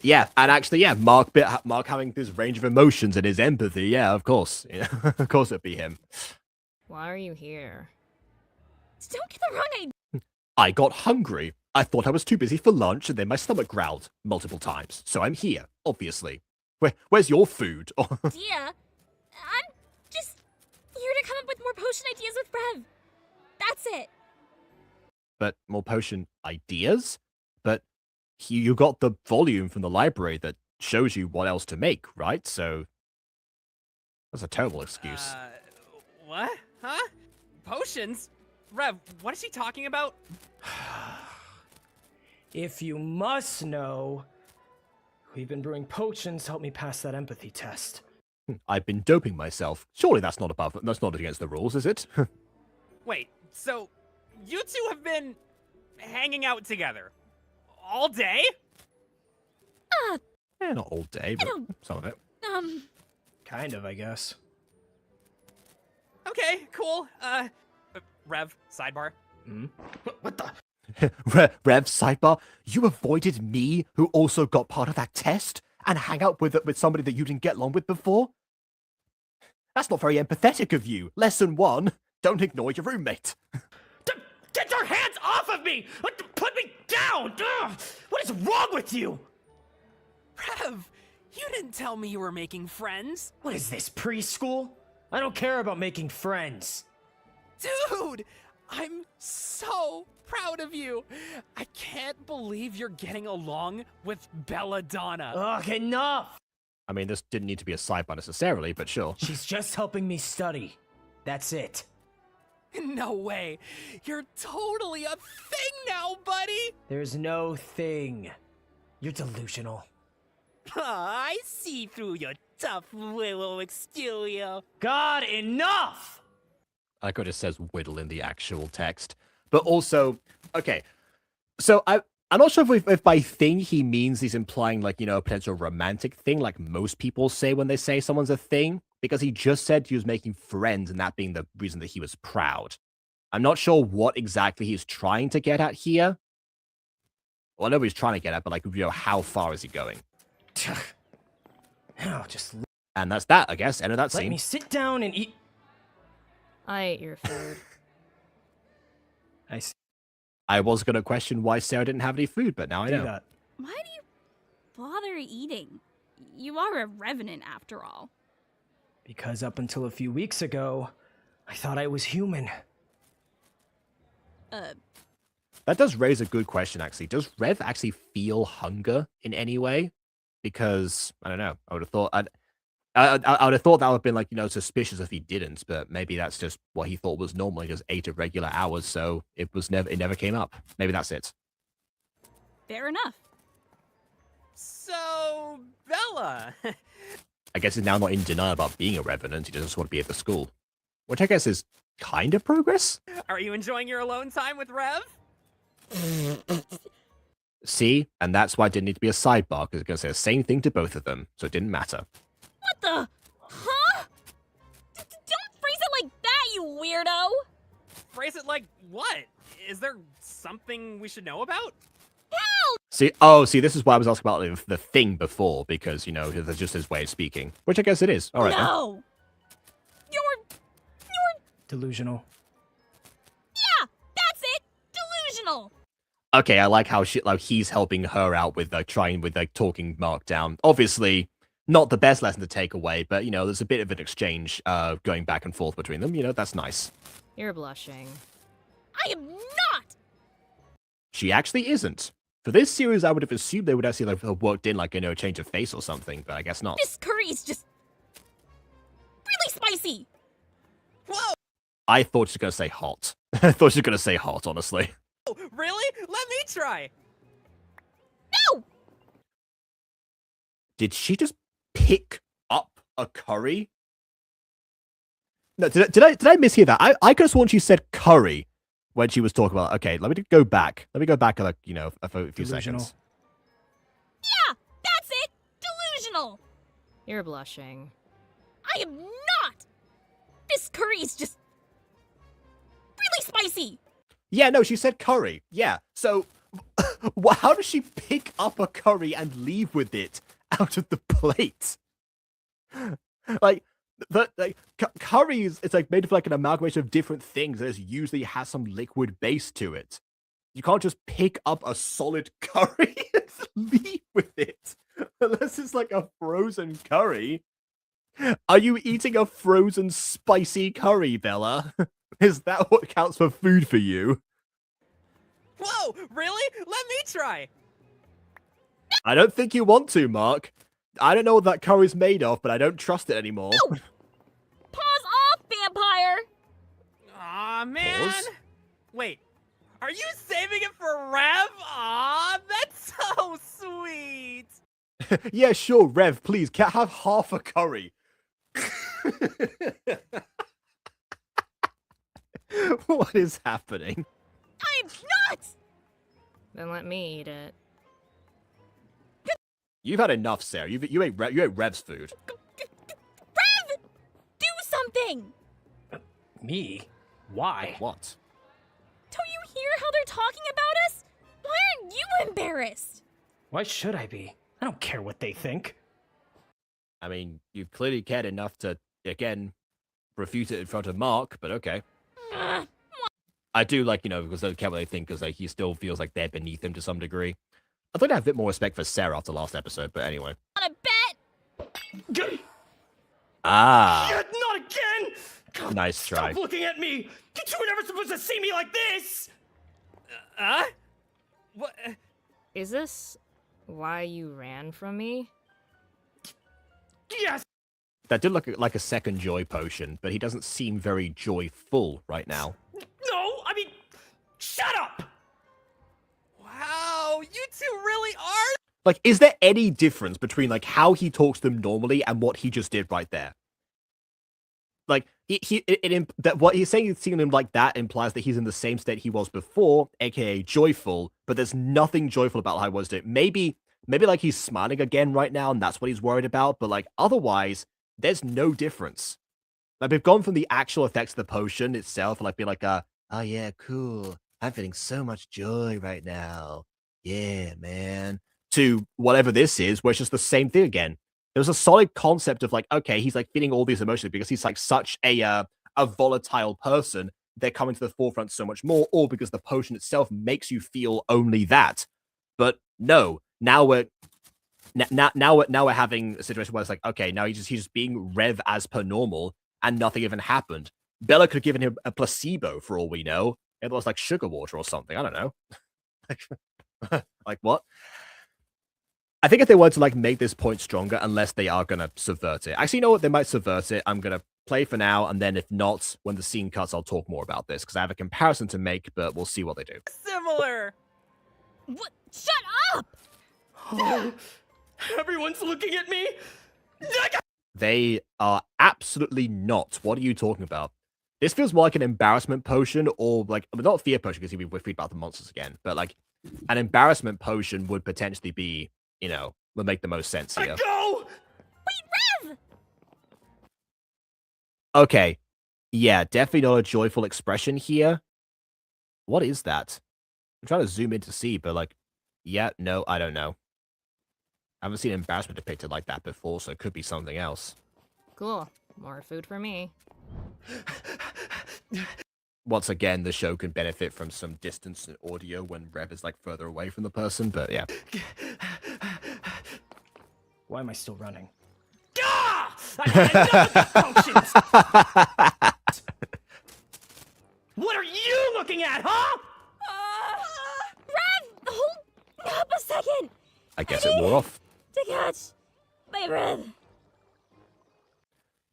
Yeah, and actually, yeah, Mark having this range of emotions and his empathy. Yeah, of course. Yeah, of course it'd be him. Why are you here? Don't get the wrong idea. I got hungry. I thought I was too busy for lunch, and then my stomach growled multiple times. So I'm here, obviously. Where's your food? I'm just here to come up with more potion ideas with Rev. That's it. But more potion ideas? But you got the volume from the library that shows you what else to make, right? So that's a terrible excuse. What? Huh? Potions? Rev, what is she talking about? If you must know, we've been brewing potions to help me pass that empathy test. I've been doping myself. Surely that's not against the rules, is it? Wait, so you two have been hanging out together all day? Not all day, but some of it. Kind of, I guess. Okay, cool. Rev, sidebar. What the? Rev, sidebar, you avoided me, who also got part of that test, and hang out with somebody that you didn't get along with before? That's not very empathetic of you. Lesson 1, don't ignore your roommate. Get your hands off of me! Put me down! Ugh! What is wrong with you? Rev, you didn't tell me you were making friends. What is this, preschool? I don't care about making friends. Dude, I'm so proud of you. I can't believe you're getting along with Belladonna. Ugh, enough! I mean, this didn't need to be a sidebar necessarily, but sure. She's just helping me study. That's it. No way. You're totally a thing now, buddy. There's no thing. You're delusional. I see through your tough little exterior. God, enough! I could have says whittle in the actual text. But also, okay, so I'm not sure if by thing he means he's implying, like, you know, a potential romantic thing, like most people say when they say someone's a thing, because he just said he was making friends and that being the reason that he was proud. I'm not sure what exactly he's trying to get at here. Well, I know what he's trying to get at, but, like, you know, how far is he going? Oh, just And that's that, I guess. End of that let scene. me sit down and eat. I ate your food. I see I was going to question why Sarah didn't have any food, but now I know. that. Why do you bother eating? You are a revenant after all. Because up until a few weeks ago, I thought I was human. That does raise a good question, actually. Does Rev actually feel hunger in any way? Because, I don't know, I would have thought... I would have thought that would have been, like, you know, suspicious if he didn't, but maybe that's just what he thought was normal. He just ate at regular hours, so it never came up. Maybe that's it. Fair enough. So, Bella. I guess he's now not in denial about being a revenant. He just want to be at the school. Which I guess is kind of progress. Are you enjoying your alone time with Rev? See? And that's why it didn't need to be a sidebar, because it's going to say the same thing to both of them, so it didn't matter. What the? Huh? Don't phrase it like that, you weirdo! Phrase it like what? Is there something we should know about? See, this is why I was asking about the thing before, because, you know, that's just his way of speaking. Which I guess it is. All right. No! You're... Delusional. Yeah, that's it! Delusional! Okay, I like how he's helping her out with talking Mark down. Obviously, not the best lesson to take away, but, you know, there's a bit of an exchange going back and forth between them. You know, that's nice. You're blushing. I am not! She actually isn't. For this series, I would have assumed they would actually have worked in, like, you know, a change of face or something, but I guess not. This curry is just... really spicy! Whoa! I thought she was going to say hot. I thought she was going to say hot, honestly. Really? Let me try. No! Did she just pick up a curry? No, did I mishear that? I could have sworn she said curry when she was talking about. Okay, let me go back. Let me go back, like, you know, a few Delusional. seconds. Yeah, that's it! Delusional! You're blushing. I am not! This curry is just... really spicy! Yeah, no, she said curry. Yeah, so how does she pick up a curry and leave with it out of the plate? Curries, it's like made of like an amalgamation of different things that usually has some liquid base to it. You can't just pick up a solid curry and leave with it. Unless it's like a frozen curry. Are you eating a frozen spicy curry, Bella? Is that what counts for food for you? Whoa, really? Let me try. I don't think you want to, Mark. I don't know what that curry's made of, but I don't trust it anymore. No! Paws off, vampire! Aw, man. Pause. Wait, are you saving it for Rev? Aw, that's so sweet. Yeah, sure, Rev, please, can I have half a curry? What is happening? I'm not! Then let me eat it. You've had enough, Sarah. You ate Rev's food. Rev! Do something! Me? Why? What? Don't you hear how they're talking about us? Why aren't you embarrassed? Why should I be? I don't care what they think. I mean, you clearly cared enough to, again, refute it in front of Mark, but okay. I do, like, because they don't care what they think, because like, he still feels like they're beneath him to some degree. I thought I'd have a bit more respect for Sarah after last episode, but anyway. Want a bet? Ah, Not again! God, nice try. Stop looking at me! You were never supposed to see me like this! What? Is this why you ran from me? Yes! That did look like a second joy potion, but he doesn't seem very joyful right now. No! I mean, shut up! Wow, you two really are. Like, is there any difference between, like, how he talks to them normally and what he just did right there? Like, that what he's saying, seeing him like that implies that he's in the same state he was before, aka joyful, but there's nothing joyful about how he was doing. Maybe like he's smiling again right now and that's what he's worried about, but like otherwise, there's no difference. Like, we've gone from the actual effects of the potion itself, like being like, oh yeah, cool, I'm feeling so much joy right now. Yeah, man. To whatever this is, where it's just the same thing again. There was a solid concept of like, okay, he's like feeling all these emotions because he's like such a volatile person. They're coming to the forefront so much more, or because the potion itself makes you feel only that. But no, now we're having a situation where it's like, okay, now he's just being Rev as per normal, and nothing even happened. Bella could have given him a placebo for all we know. It was like sugar water or something. I don't know. Like what? I think if they wanted to like make this point stronger, unless they are gonna subvert it. Actually, you know what? They might subvert it. I'm gonna play for now, and then if not, when the scene cuts, I'll talk more about this because I have a comparison to make, but we'll see what they do. Similar. What? Shut up! Oh, everyone's looking at me! They are absolutely not. What are you talking about? This feels more like an embarrassment potion, or like not fear potion because we're freaked about the monsters again, but like an embarrassment potion would potentially be, would make the most sense here. Go! Wait, Rev! Okay. Yeah, definitely not a joyful expression here. What is that? I'm trying to zoom in to see, but like, yeah, no, I don't know. I haven't seen embarrassment depicted like that before, so it could be something else. Cool. More food for me. Once again, the show can benefit from some distance in audio when Rev is like further away from the person, but yeah. Why am I still running? Ah! I had enough of the potions! What are you looking at, huh? Rev! Hold up a second! I guess it wore off. To catch my breath.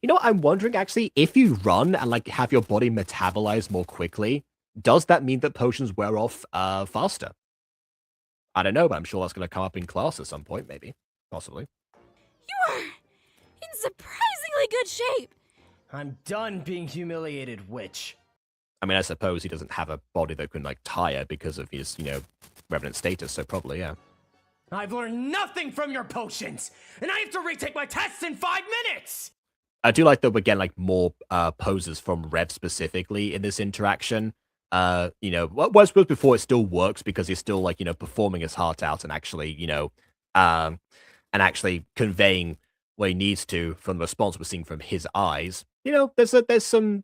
You know what, I'm wondering actually, if you run and like have your body metabolize more quickly, does that mean that potions wear off faster? I don't know, but I'm sure that's going to come up in class at some point, maybe. Possibly. You are in surprisingly good shape. I'm done being humiliated, witch. I mean, I suppose he doesn't have a body that can like tire because of his, revenant status, so probably, yeah. I've learned nothing from your potions, and I have to retake my tests in 5 minutes! I do like that we're getting like more poses from Rev specifically in this interaction. Whereas before it still works because he's still like, performing his heart out and actually, and actually conveying what he needs to from the response we're seeing from his eyes. There's some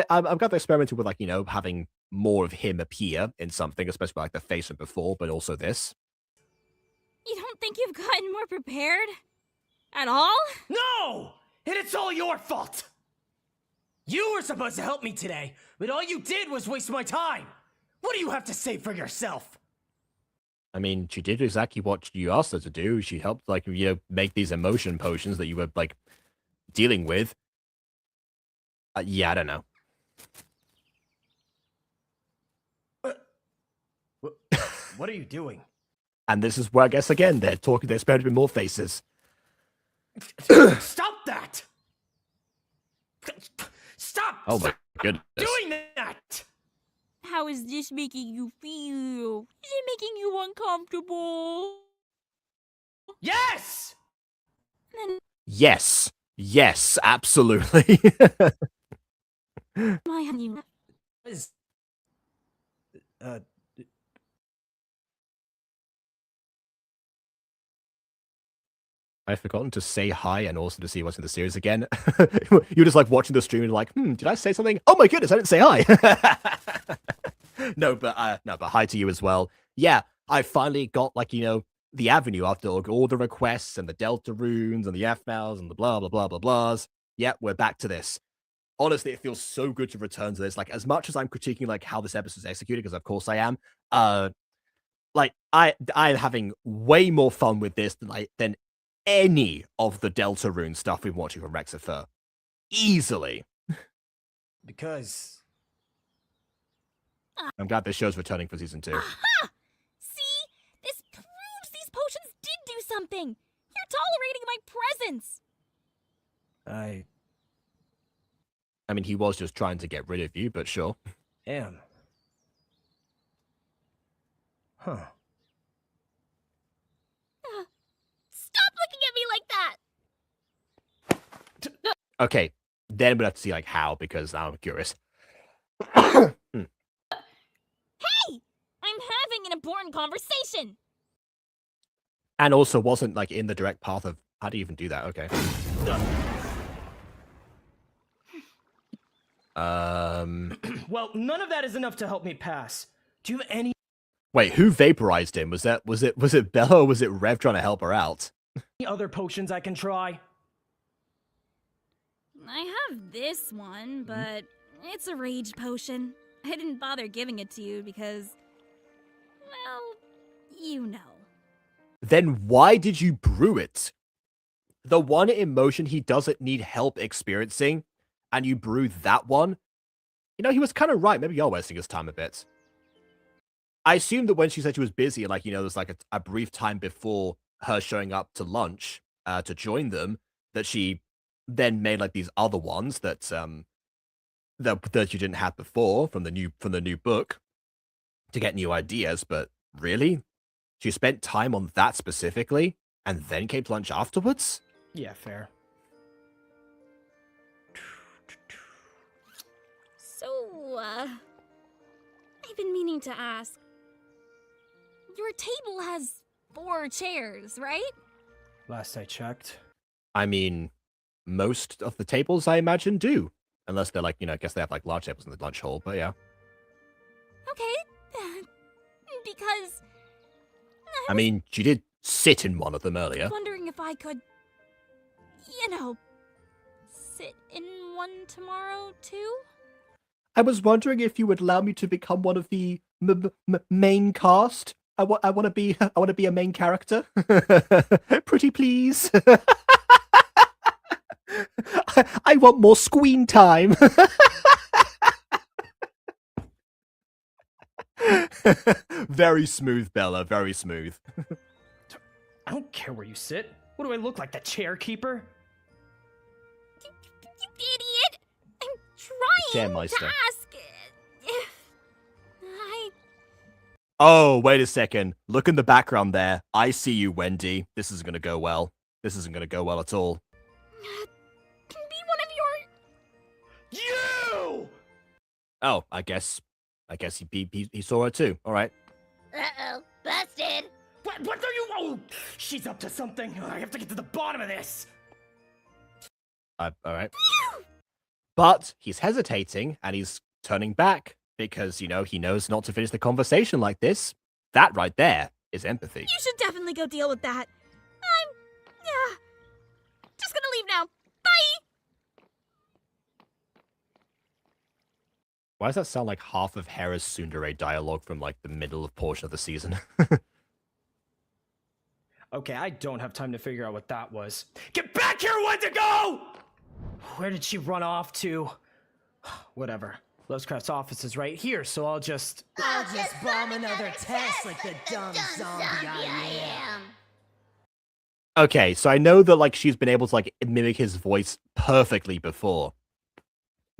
I've got to experiment with like, having more of him appear in something, especially like the face from before, but also this. You don't think you've gotten more prepared? At all? No! And it's all your fault! You were supposed to help me today, but all you did was waste my time! What do you have to say for yourself? I mean, she did exactly what you asked her to do. She helped, like, make these emotion potions that you were, like, dealing with. Yeah, I don't know. What are you doing? And this is where I guess again they're talking. There's supposed to be more faces. Stop that! Stop! Oh my goodness. doing that! How is this making you feel? Is it making you uncomfortable? Yes! Then Yes. Yes, absolutely. why have you? Is I've forgotten to say hi and also to see what's in the series again. You're just like watching the stream and like, did I say something? Oh my goodness, I didn't say hi. No, but hi to you as well. Yeah, I finally got like, the avenue after all the requests and the Deltarunes and the FMALs and the blah blah blah blah blahs. Yeah, we're back to this. Honestly, it feels so good to return to this. Like, as much as I'm critiquing like how this episode is executed, because of course I am, like I'm having way more fun with this than any of the Deltarune stuff we've been watching from Rexiipher. Easily. because I'm glad this show's returning for season 2. Aha! See? This proves these potions did do something. You're tolerating my presence. I mean, he was just trying to get rid of you, but sure. am. Huh. Stop looking at me like that. Okay, then we'll have to see like how, because I'm curious. Hey! I'm having an important conversation. And also wasn't like in the direct path of how do you even do that? Okay. Well, none of that is enough to help me pass. Do you have any Wait, who vaporized him? Was it Bella or was it Rev trying to help her out? other potions I can try? I have this one, but it's a rage potion. I didn't bother giving it to you because, well, you know. Then why did you brew it? The one emotion he doesn't need help experiencing, and you brew that one? He was kind of right. Maybe you're wasting his time a bit. I assume that when she said she was busy, like, there's like a brief time before her showing up to lunch to join them, that she then made like these other ones that that you didn't have before from the new book to get new ideas. But really, she spent time on that specifically, and then came to lunch afterwards. Yeah, fair. So, I've been meaning to ask. Your table has 4 chairs, right? Last I checked. I mean, most of the tables I imagine do, unless they're like, I guess they have like large tables in the lunch hall. But yeah, Okay, because I mean, she did sit in one of them earlier. wondering if I could, sit in one tomorrow too? I was wondering if you would allow me to become one of the main cast. I want to be a main character. Pretty please. I want more screen time. Very smooth, Bella. Very smooth. I don't care where you sit. What do I look like, the chair keeper? You idiot! I'm trying to Chairmeister. ask if I... Oh, wait a second. Look in the background there. I see you, Wendy. This isn't going to go well. This isn't going to go well at all. Can be one of your... You! Oh, I guess he saw her too. All right. Uh-oh, busted! What are you? Oh, she's up to something. I have to get to the bottom of this. All right. But he's hesitating and he's turning back because, he knows not to finish the conversation like this. That right there is empathy. You should definitely go deal with that. I'm... just gonna leave now. Bye! Why does that sound like half of Hera's tsundere dialogue from like the middle of portion of the season? Okay, I don't have time to figure out what that was. Get back here, Wendigo! Where did she run off to? Whatever. Lovecraft's office is right here, so I'll just bomb another test like the dumb zombie I am. Okay, so I know that like she's been able to like mimic his voice perfectly before.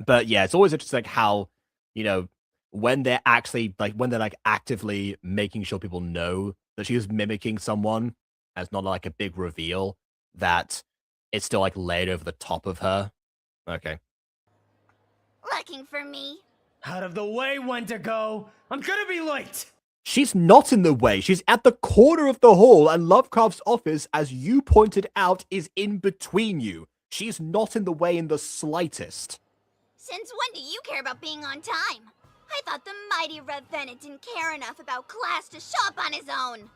But yeah, it's always interesting like how, you know, when they're actually like when they're like actively making sure people know that she's mimicking someone, as not like a big reveal, that it's still like laid over the top of her. Okay. Looking for me? Out of the way, Wendigo! I'm gonna be late! She's not in the way. She's at the corner of the hall, and Lovecraft's office, as you pointed out, is in between you. She's not in the way in the slightest. Since when do you care about being on time? I thought the mighty Revenant didn't care enough about class to show up on his own.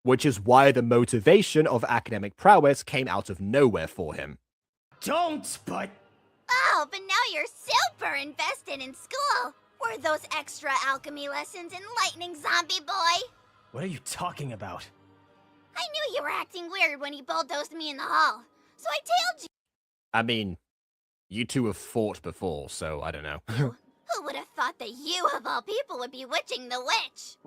Which is why the motivation of academic prowess came out of nowhere for him. Don't, but... Oh, but now you're super invested in school. Were those extra alchemy lessons enlightening, zombie boy? What are you talking about? I knew you were acting weird when he bulldozed me in the hall, so I tailed you. I mean, you two have fought before, so I don't know. Who would have thought that you, of all people, would be witching the witch?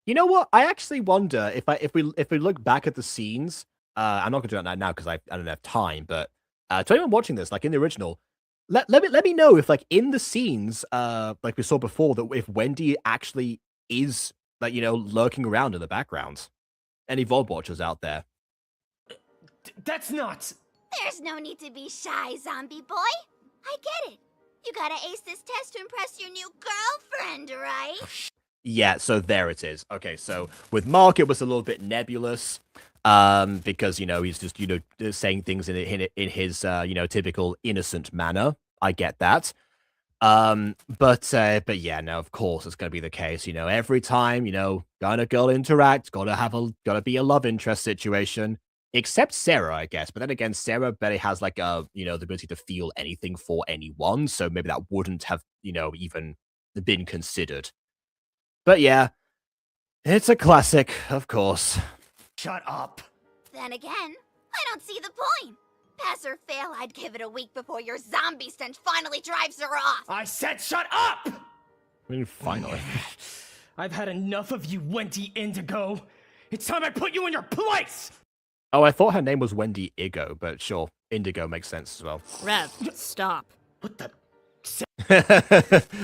You know what? I actually wonder if we look back at the scenes. I'm not going to do that now because I don't have time. But to anyone watching this, like in the original, let me know if like in the scenes, like we saw before, that if Wendy actually is like lurking around in the background. Any VOD watchers out there? That's not... There's no need to be shy, zombie boy. I get it. You gotta ace this test to impress your new girlfriend, right? Yeah, so there it is. Okay, so with Mark, it was a little bit nebulous, because he's just saying things in his typical innocent manner. I get that. But yeah, no, of course it's gonna be the case. Every time guy and a girl interact, gotta be a love interest situation. Except Sera, I guess. But then again, Sera barely has like the ability to feel anything for anyone, so maybe that wouldn't have even been considered. But yeah, it's a classic, of course. Shut up. Then again, I don't see the point. Pass or fail, I'd give it a week before your zombie stench finally drives her off. I said shut up! I mean, finally. I've had enough of you, Wendy Indigo. It's time I put you in your place! Oh, I thought her name was Wendy Igo, but sure, Indigo makes sense as well. Rev, stop. What the...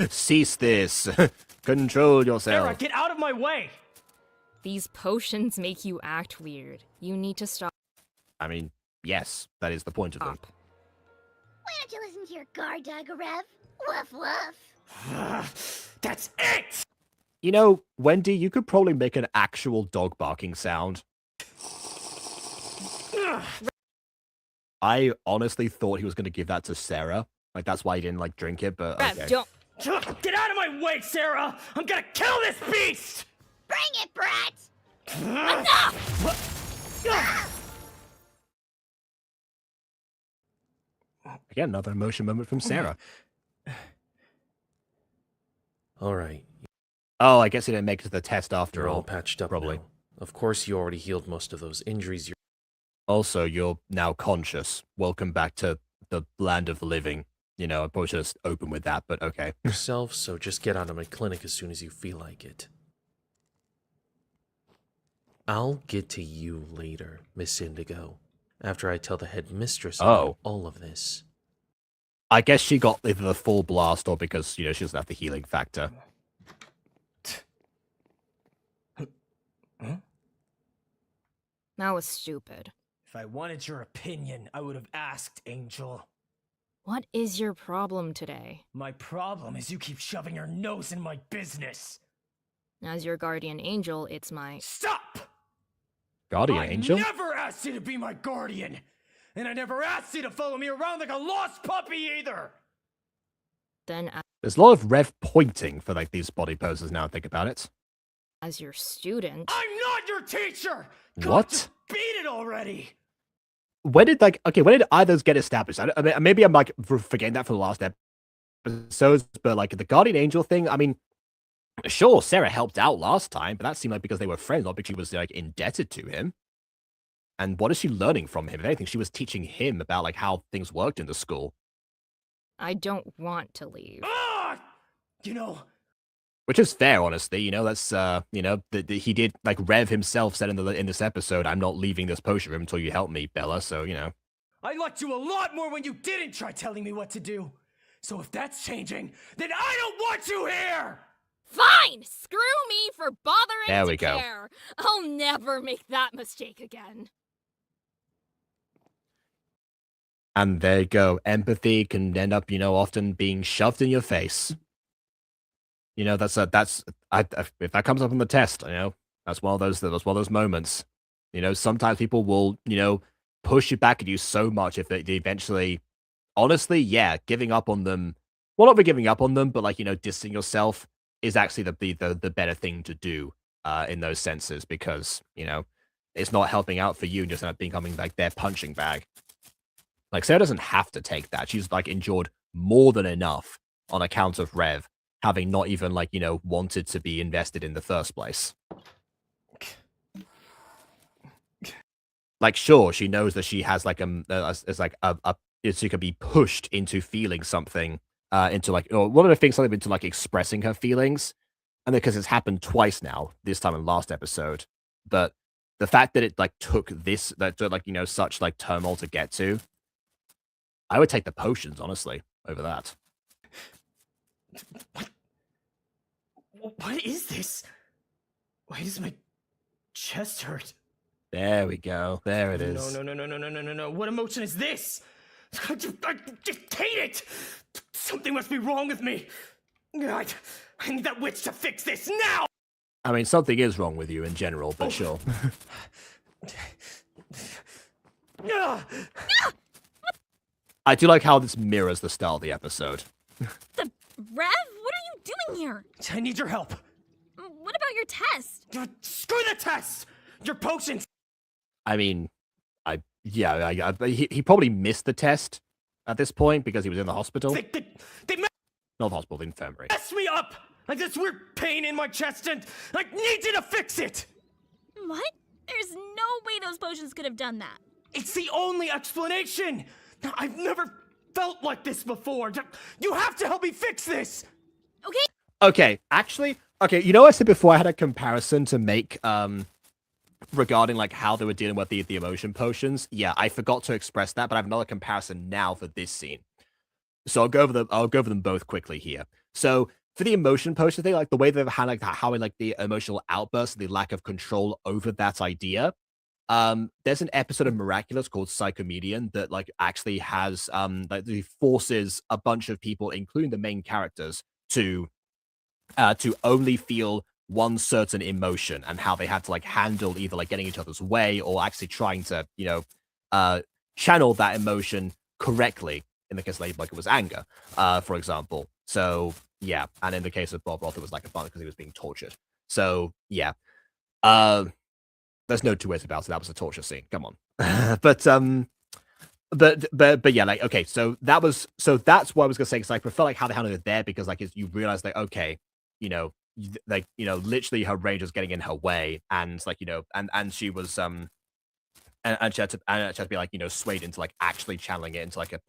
Cease this. Control yourself. Sera, get out of my way! These potions make you act weird. You need to stop. I mean, yes, that is the point of them. Why don't you listen to your guard dog, Rev? Woof woof. That's it! Wendy, you could probably make an actual dog barking sound. I honestly thought he was going to give that to Sera. Like, that's why he didn't, drink it, but Rev, okay. don't. Get out of my way, Sera! I'm gonna kill this beast! Bring it, brat! Again, another emotion moment from Sera. All right, Oh, I guess he didn't make it to the test after you're all. all patched up probably. now. Of course, you already healed most of those injuries. Also, you're now conscious. Welcome back to the land of the living. I probably should have opened with that, but okay. Yourself, so just get out of my clinic as soon as you feel like it. I'll get to you later, Miss Indigo, after I tell the headmistress about all of this. I guess she got either the full blast or because, she doesn't have the healing factor. That was stupid. If I wanted your opinion, I would have asked, Angel. What is your problem today? My problem is you keep shoving your nose in my business. As your guardian angel, it's my... Stop! Guardian I angel? never asked you to be my guardian! And I never asked you to follow me around like a lost puppy either! Then There's a lot of rev pointing for these body poses now, think about it. as your student... I'm not your teacher! God, What? just beat it already! When did when did either get established? I mean, maybe I'm forgetting that for the last episodes, but the guardian angel thing, I mean, sure, Sera helped out last time, but that seemed like because they were friends, not because she was indebted to him. And what is she learning from him? If anything, she was teaching him about how things worked in the school. I don't want to leave. Ah! You know, Which is fair, honestly. You know, that's he did, like, Rev himself said in this episode, "I'm not leaving this potion room until you help me, Bella." So I liked you a lot more when you didn't try telling me what to do. So if that's changing, then I don't want you here! Fine! Screw me for bothering There to we go. care. I'll never make that mistake again. And there you go. Empathy can end up, often being shoved in your face. If that comes up on the test, that's one of those moments. Sometimes people will, push it back at you so much if they eventually, honestly, yeah, giving up on them. Well, not really giving up on them, but like, dissing yourself is actually the better thing to do in those senses, because, it's not helping out for you and just end up becoming like their punching bag. Like, Sarah doesn't have to take that. She's like endured more than enough on account of Rev having not even like, wanted to be invested in the first place. Like, sure, she knows that she has like she could be pushed into feeling something, into like, or one of the things, something into like expressing her feelings, and because it's happened twice now, this time in last episode. But the fact that it like took such like turmoil to get to, I would take the potions, honestly, over that. What is this? Why does my chest hurt? There we go. There it is. No. What emotion is this? I just hate it! Something must be wrong with me. I need that witch to fix this now! I mean, something is wrong with you in general, but sure. I do like how this mirrors the style of the episode. The Rev? What are you doing here? I need your help. What about your test? Screw the test! Your potions! I mean, he probably missed the test at this point because he was in the hospital. They Not the hospital, the infirmary. messed me up! Like this weird pain in my chest, and I need you to fix it! What? There's no way those potions could have done that. It's the only explanation! I've never felt like this before. You have to help me fix this! Okay. Okay, actually, I said before I had a comparison to make regarding like how they were dealing with the emotion potions. Yeah, I forgot to express that, but I have another comparison now for this scene. So I'll go over them both quickly here. So for the emotion potion thing, like the way they've had how the emotional outburst, the lack of control over that idea. There's an episode of Miraculous called Psychomedian that like actually has forces a bunch of people, including the main characters, to only feel one certain emotion, and how they had to like handle either like getting each other's way or actually trying to channel that emotion correctly. In the case like it was anger, for example. So yeah, and in the case of Bob Roth, it was like a fun because he was being tortured. So yeah, there's no two ways about it. That was a torture scene. Come on, but yeah, like okay, so that's what I was gonna say, because I prefer like how they handled it there, because like you realize like okay, literally her rage was getting in her way, and like and she was and she had to be like swayed into like actually channeling it into like a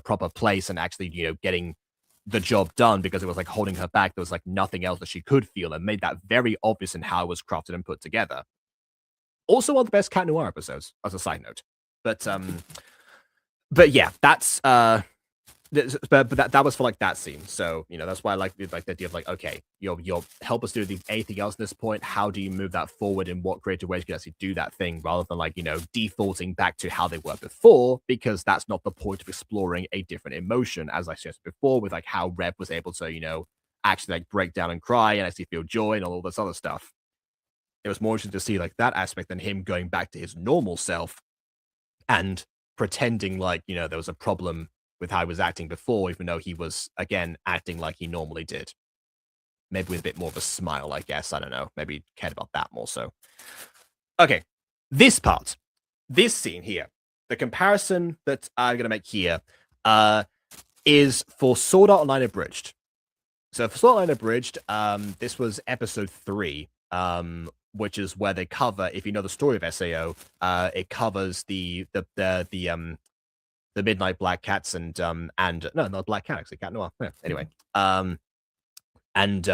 proper place, and actually getting the job done, because it was like holding her back. There was like nothing else that she could feel, and made that very obvious in how it was crafted and put together. Also one of the best Cat Noir episodes, as a side note. But yeah, that's but that was for like that scene. So that's why I like the idea of like, okay, you'll help us do anything else at this point. How do you move that forward? In what creative ways can you actually do that thing, rather than like defaulting back to how they were before, because that's not the point of exploring a different emotion, as I said before, with like how Rev was able to actually like break down and cry and actually feel joy and all this other stuff. It was more interesting to see like that aspect than him going back to his normal self and pretending like there was a problem with how he was acting before, even though he was again acting like he normally did. Maybe with a bit more of a smile, I guess. I don't know. Maybe he cared about that more so. Okay, this scene here, the comparison that I'm gonna make here is for Sword Art Online Abridged. So for Sword Art Online Abridged, this was episode 3. Which is where they cover, if you know the story of SAO, it covers the Midnight Black Cats and no, not Black Cat, actually, Cat Noir. Yeah, anyway, and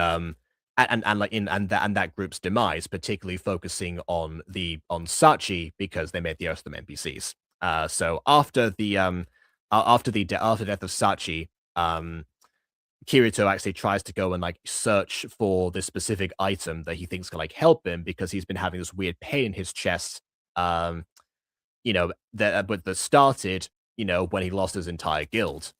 that group's demise, particularly focusing on Sachi because they made the rest of them NPCs. So after the death of Sachi, Kirito actually tries to go and like search for this specific item that he thinks can like help him because he's been having this weird pain in his chest. That started, when he lost his entire guild.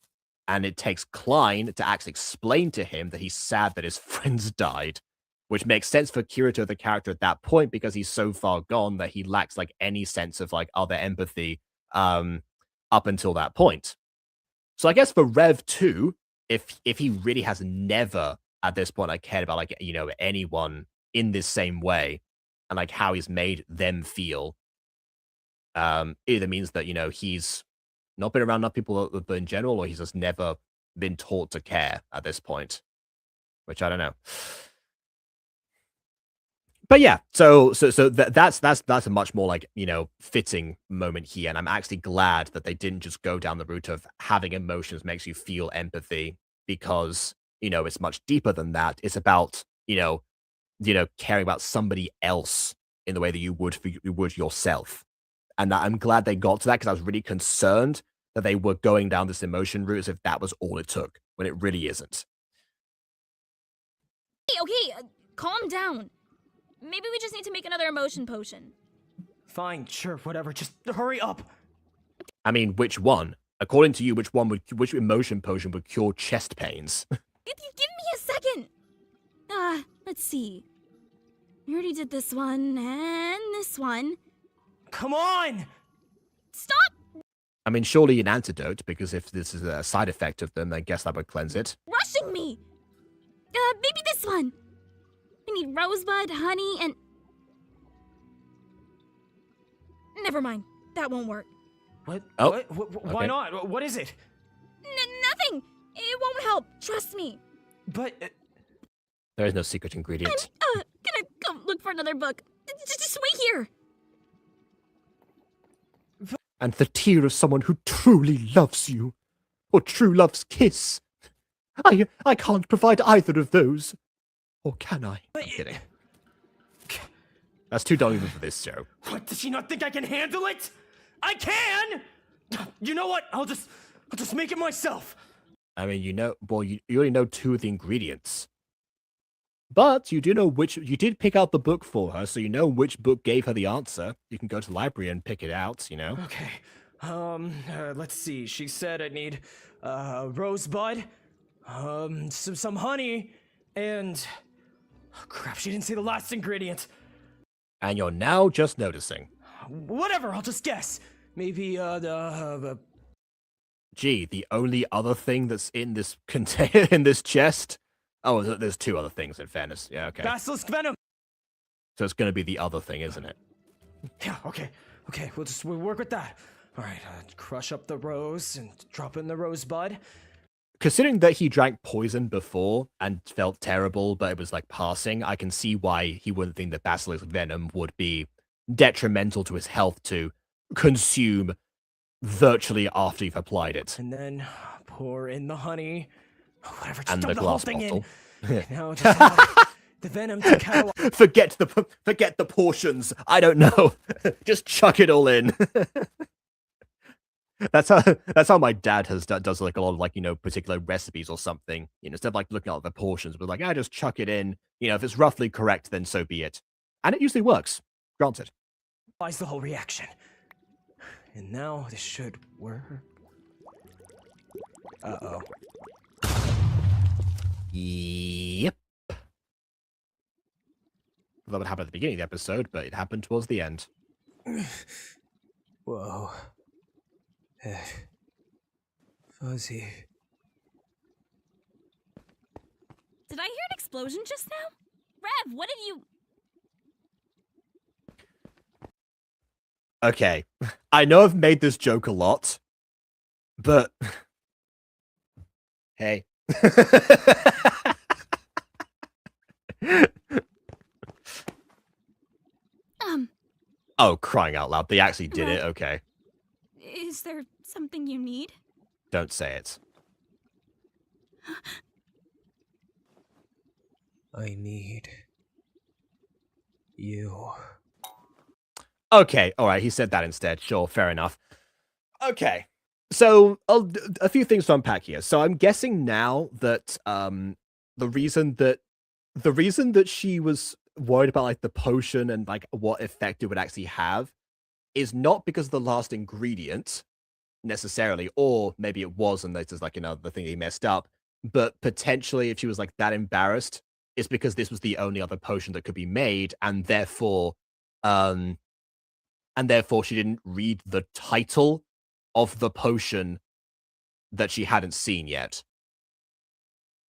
And it takes Klein to actually explain to him that he's sad that his friends died, which makes sense for Kirito, the character, at that point, because he's so far gone that he lacks like any sense of like other empathy up until that point. So I guess for Rev 2, if he really has never at this point like cared about like anyone in this same way and like how he's made them feel, either means that he's not been around enough people in general, or he's just never been taught to care at this point, which I don't know. But yeah, so that's a much more like fitting moment here, and I'm actually glad that they didn't just go down the route of having emotions makes you feel empathy, because it's much deeper than that. It's about caring about somebody else in the way that you would yourself. And I'm glad they got to that, because I was really concerned that they were going down this emotion route as if that was all it took, when it really isn't. Okay, calm down. Maybe we just need to make another emotion potion. Fine, sure, whatever. Just hurry up. I mean, which one? According to you, which emotion potion would cure chest pains? Give me a second. Let's see. We already did this one and this one. Come on! Stop I mean, surely an antidote, because if this is a side effect of them, I guess that would cleanse it. rushing me. Maybe this one. I need rosebud, honey, and... Never mind. That won't work. What? Oh, What? Why not? What is it? Nothing. It won't help. Trust me. But... There is no secret ingredient. I'm gonna go look for another book. Just wait here. And the tear of someone who truly loves you, or true love's kiss. I can't provide either of those. Or can I? I'm kidding. That's too dumb even for this show. What, does she not think I can handle it? I can! You know what? I'll just make it myself. I mean, you already know two of the ingredients. But you do know you did pick out the book for her, so you know which book gave her the answer. You can go to the library and pick it out, Okay. Let's see. She said I need, rosebud, some honey, and... Oh, crap, she didn't say the last ingredient. And you're now just noticing. Whatever, I'll just guess. Maybe, Gee, the only other thing that's in this in this chest? Oh, there's two other things, in fairness. Yeah, okay. basilisk venom! So it's going to be the other thing, isn't it? Yeah, okay. Okay, we'll work with that. Alright, crush up the rose and drop in the rosebud. Considering that he drank poison before and felt terrible, but it was like passing, I can see why he wouldn't think that basilisk venom would be detrimental to his health to consume virtually after you've applied it. And then pour in the honey. Whatever, just And dump the the whole glass thing bottle. in. Now just allow the venom to catalog. Forget the portions. I don't know. Just chuck it all in. That's how my dad does like a lot of like particular recipes or something. Instead of like looking at the portions, but like I just chuck it in. If it's roughly correct, then so be it. And it usually works. Granted. Buys the whole reaction. And now this should work. Uh-oh. Yep. That would happen at the beginning of the episode, but it happened towards the end. Whoa. Fuzzy. Did I hear an explosion just now? Rev, what did you... Okay. I know I've made this joke a lot, but... Hey. Oh, crying out loud. They actually did it. Okay. Is there something you need? Don't say it. I need you. Okay, all right, he said that instead. Sure, fair enough. Okay, so a few things to unpack here. So I'm guessing now that the reason that she was worried about like the potion and like what effect it would actually have is not because of the last ingredient necessarily, or maybe it was and this is like the thing he messed up, but potentially if she was like that embarrassed, it's because this was the only other potion that could be made, um and therefore she didn't read the title of the potion that she hadn't seen yet.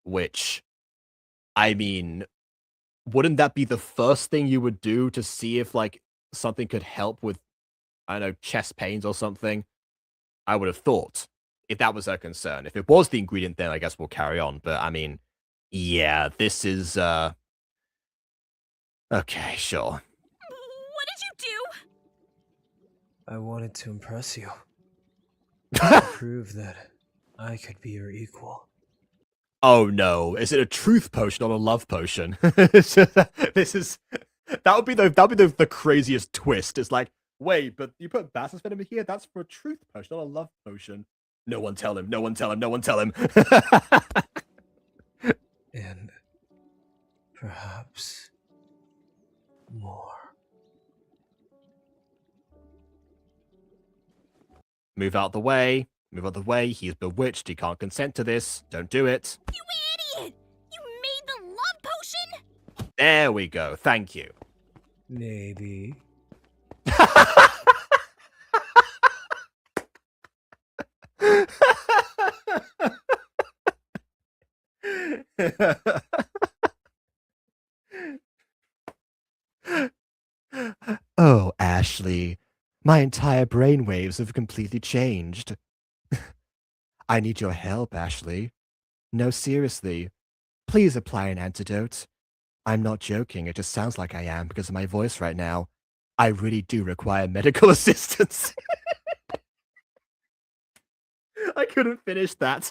Which, I mean, wouldn't that be the first thing you would do to see if like something could help with, I don't know, chest pains or something? I would have thought, if that was her concern. If it was the ingredient, then I guess we'll carry on. But I mean, yeah, this is okay, sure. What did you do? I wanted to impress you. To prove that I could be your equal. Oh no, is it a truth potion or a love potion? That would be the craziest twist. It's like, wait, but you put Bassus venom in here? That's for a truth potion, not a love potion. No one tell him, no one tell him, no one tell him. And perhaps more. Move out the way. Move out the way. He's bewitched. He can't consent to this. Don't do it. You idiot! You made the love potion? There we go. Thank you. Maybe. Oh, Ashley. My entire brainwaves have completely changed. I need your help, Ashley. No, seriously. Please apply an antidote. I'm not joking, it just sounds like I am because of my voice right now. I really do require medical assistance. I couldn't finish that.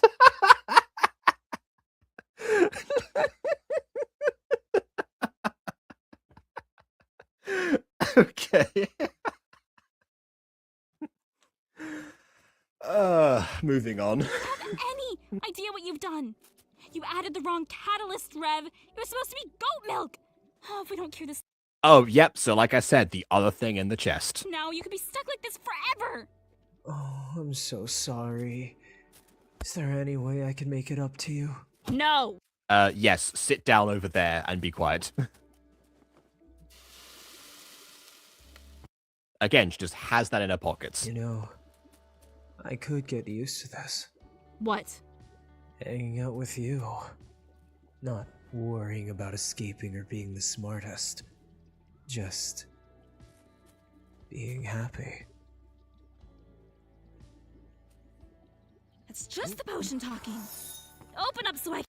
Okay. Moving on. Do you have any idea what you've done? You added the wrong catalyst, Rev. It was supposed to be goat milk. Oh, if we don't cure this Oh, yep, so like I said, the other thing in the chest. now, you could be stuck like this forever. Oh, I'm so sorry. Is there any way I can make it up to you? No. Yes, sit down over there and be quiet. Again, she just has that in her pockets. You know, I could get used to this. What? Hanging out with you. Not worrying about escaping or being the smartest. Just being happy. It's just the potion talking. Open up so I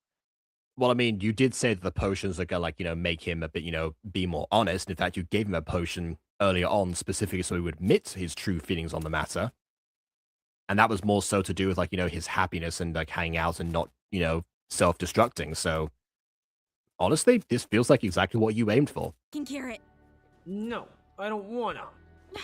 Well, I mean, you did say that the potions are gonna, like, make him a bit, be more honest. In fact, you gave him a potion earlier on specifically so he would admit his true feelings on the matter. And that was more so to do with, like, his happiness and, like, hanging out and not, self-destructing. So, honestly, this feels like exactly what you aimed for. can cure it. No, I don't wanna. You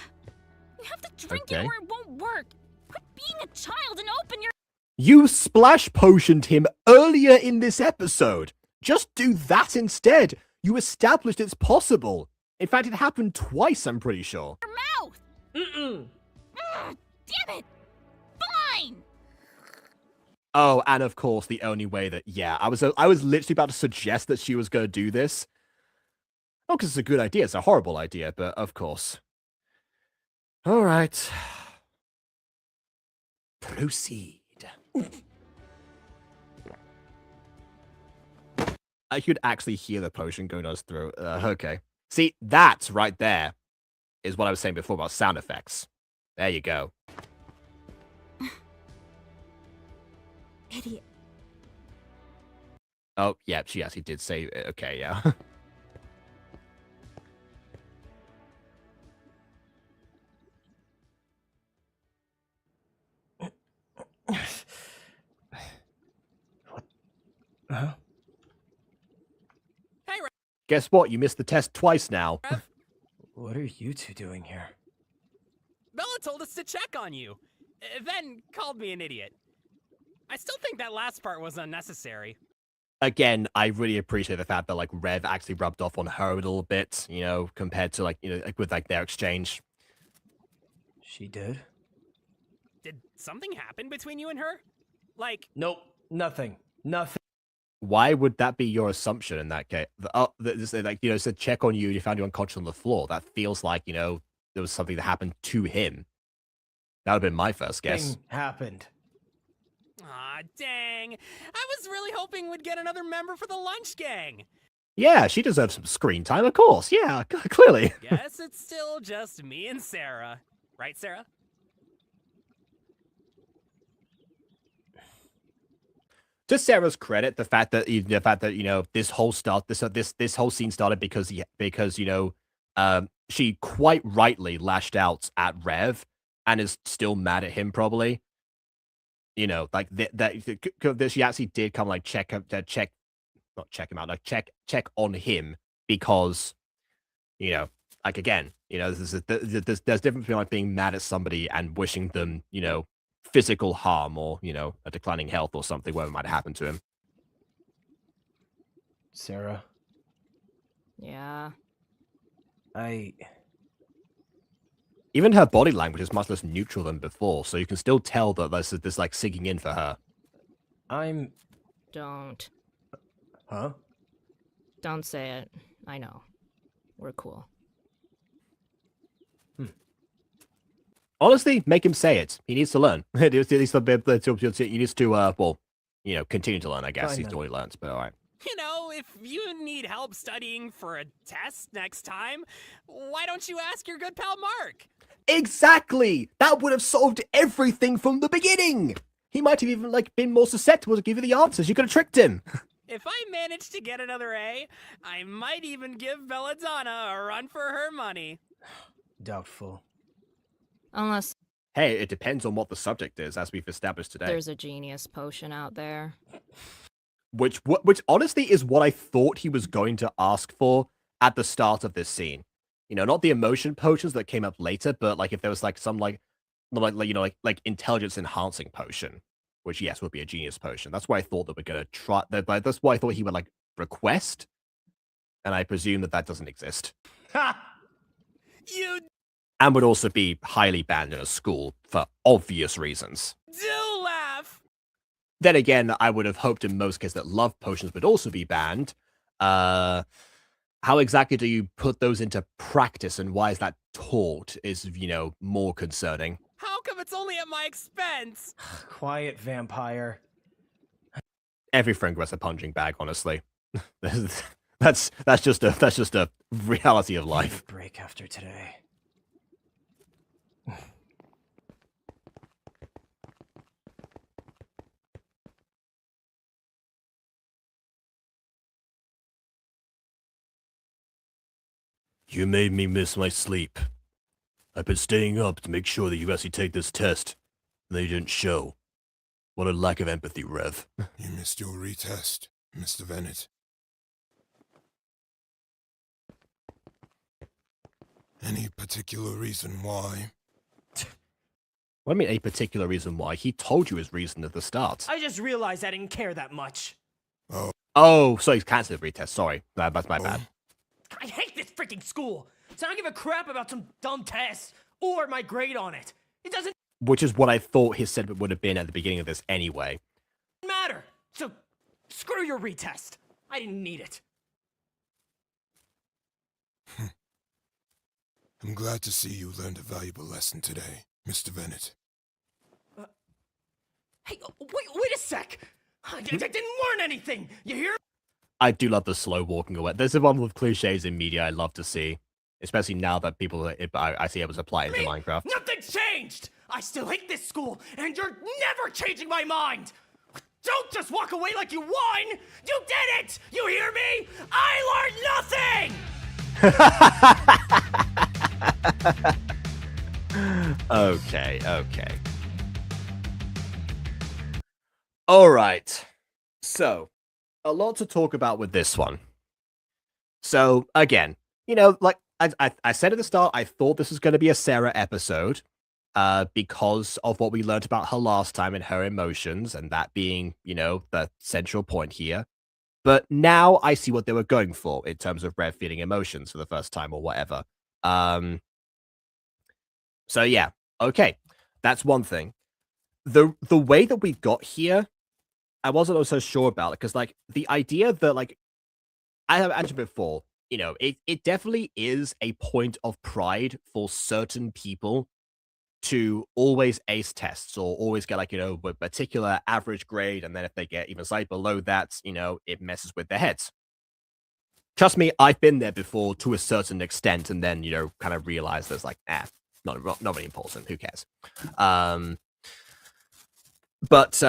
have to drink Okay. it or it won't work. Quit being a child and open your. You splash potioned him earlier in this episode. Just do that instead. You established it's possible. In fact, it happened twice, I'm pretty sure. mouth! Mm-mm. Damn it! Fine! Oh, and of course, the only way that, I was literally about to suggest that she was going to do this. Not because it's a good idea, it's a horrible idea, but of course. All right. Proceed. I could actually hear the potion going down his throat. Okay. See, that right there is what I was saying before about sound effects. There you go. Idiot. Oh, yeah, she actually did say, okay, yeah. Huh? Hey, guess what? You missed the test twice now. What are you two doing here? Bella told us to check on you, then called me an idiot. I still think that last part was unnecessary. Again, I really appreciate the fact that like Rev actually rubbed off on her a little bit, you know, compared to like, you know, like with like their exchange. She did? Did something happen between you and her? Like, Nope, nothing. Nothing. Why would that be your assumption in that case? Like, you know, it said check on you, you found you unconscious on the floor. That feels like, you know, there was something that happened to him. That would have been my first guess. Thing happened. aw, dang. I was really hoping we'd get another member for the lunch gang. Yeah, she deserves some screen time, of course. Yeah, clearly. Guess it's still just me and Sera. Right, Sera? To Sarah's credit, the fact that you know this whole scene started because you know she quite rightly lashed out at Rev and is still mad at him probably. You know, like that she actually did come like check him out, like check on him because you know, like again, you know, there's difference between like being mad at somebody and wishing them, you know, physical harm or, you know, a declining health or something, whatever might happen to him. Sera, Yeah. Even her body language is much less neutral than before, so you can still tell that there's like sinking in for her. Don't. Huh? Don't say it. I know. We're cool. Honestly, make him say it. He needs to learn. He needs to, well, you know, continue to learn, I guess. He's already learned, but all right. You know, if you need help studying for a test next time, why don't you ask your good pal Mark? Exactly! That would have solved everything from the beginning! He might have even, like, been more susceptible to give you the answers. You could have tricked him. If I manage to get another A, I might even give Belladonna a run for her money. Doubtful. Unless Hey, it depends on what the subject is, as we've established today. there's a genius potion out there. Which honestly is what I thought he was going to ask for at the start of this scene. You know, not the emotion potions that came up later, but like if there was like some like you know like intelligence enhancing potion, which yes would be a genius potion. That's what I thought that we're gonna try. That's what I thought he would like request, and I presume that doesn't exist. Ha! You And would also be highly banned in a school for obvious reasons. do laugh! Then again, I would have hoped in most cases that love potions would also be banned. How exactly do you put those into practice, and why is that taught is, you know, more concerning. How come it's only at my expense? Quiet, vampire. Every friend gets a punching bag, honestly. that's just a reality of life. Break after today. You made me miss my sleep. I've been staying up to make sure that you actually take this test, and they didn't show. What a lack of empathy, Rev. You missed your retest, Mr. Bennett. Any particular reason why? What do you mean, a particular reason why? He told you his reason at the start. I just realized I didn't care that much. Oh, so he's cancelled the retest. Sorry. That's my bad. I hate this freaking school! So I don't give a crap about some dumb test or my grade on it. It doesn't Which is what I thought his sentiment would have been at the beginning of this anyway. matter. So screw your retest. I didn't need it. I'm glad to see you learned a valuable lesson today, Mr. Bennett. Hey, wait a sec. I didn't learn anything. You hear? I do love the slow walking away. There's one of the cliches in media I love to see, especially now that people I see able to apply it into Minecraft. Nothing changed. I still hate this school, and you're never changing my mind. Don't just walk away like you won. You did it. You hear me? I learned nothing. Okay. All right. So, a lot to talk about with this one. So again, you know, like I said at the start, I thought this was going to be a Sera episode, because of what we learned about her last time and her emotions, and that being, you know, the central point here. But now I see what they were going for in terms of Rev feeling emotions for the first time or whatever. So yeah, okay, that's one thing. The way that we got here, I wasn't also sure about it because like the idea that like I have mentioned before, you know, it definitely is a point of pride for certain people to always ace tests or always get like, you know, a particular average grade, and then if they get even slightly below that, you know, it messes with their heads. Trust me, I've been there before to a certain extent, and then, you know, kind of realize there's like, not really important. Who cares? But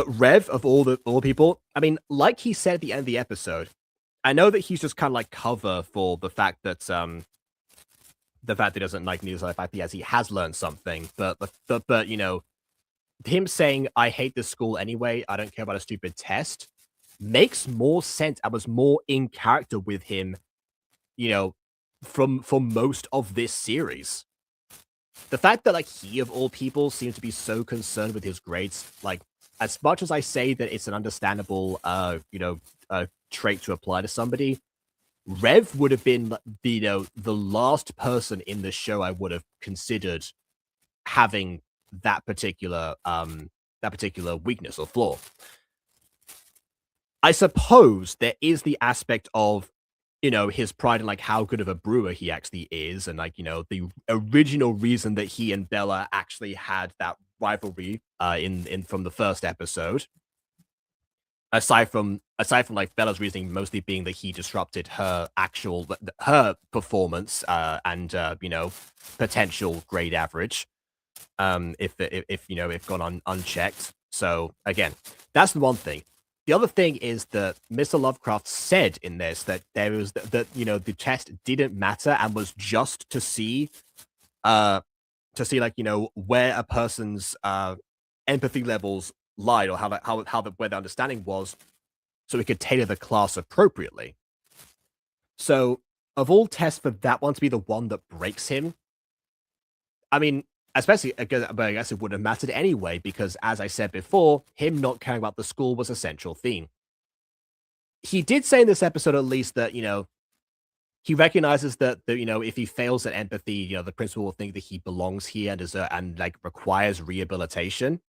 Rev, of all people, I mean, like he said at the end of the episode, I know that he's just kind of like cover for the fact that he doesn't like news, the fact that he has learned something, but you know, him saying I hate this school anyway, I don't care about a stupid test, makes more sense. I was more in character with him, you know, for most of this series. The fact that like he of all people seems to be so concerned with his grades, like as much as I say that it's an understandable you know, trait to apply to somebody, Rev would have been, you know, the last person in the show I would have considered having that particular weakness or flaw. I suppose there is the aspect of, you know, his pride in like how good of a brewer he actually is, and like, you know, the original reason that he and Bella actually had that rivalry in from the first episode. Aside from like Bella's reasoning mostly being that he disrupted her performance and you know, potential grade average, if you know, if gone unchecked. So again, that's the one thing. The other thing is that Mr. Lovecraft said in this that there was that you know, the test didn't matter and was just to see like, you know, where a person's empathy levels lied, or where the understanding was, so we could tailor the class appropriately. So of all tests, for that one to be the one that breaks him, I mean, especially, but I guess it wouldn't have mattered anyway, because as I said before, him not caring about the school was a central theme. He did say in this episode, at least, that, you know, he recognizes that, you know, if he fails at empathy, you know, the principal will think that he belongs here and like requires rehabilitation.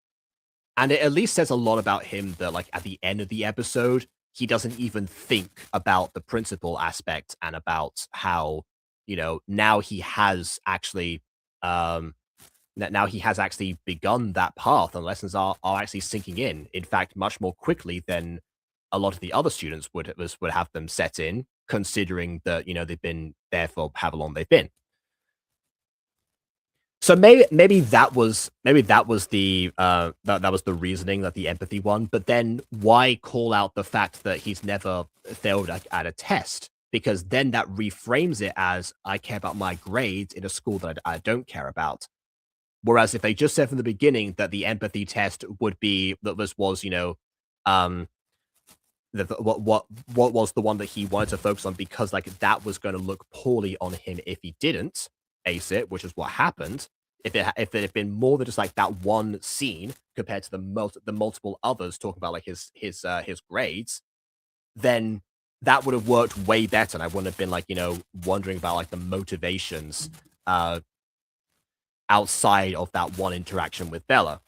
And it at least says a lot about him that, like, at the end of the episode, he doesn't even think about the principal aspect and about how, you know, now he has actually begun that path, and lessons are actually sinking in fact, much more quickly than a lot of the other students would have them set in, considering that, you know, they've been there for however long they've been. So maybe that was the that was the reasoning, that the empathy one. But then why call out the fact that he's never failed at a test? Because then that reframes it as, I care about my grades in a school that I don't care about. Whereas if they just said from the beginning that the empathy test would be that this was, you know, what was the one that he wanted to focus on, because like that was going to look poorly on him if he didn't ace it, which is what happened. If it had been more than just like that one scene compared to the multiple others talking about like his grades, then that would have worked way better, and I wouldn't have been like, you know, wondering about like the motivations outside of that one interaction with Bella.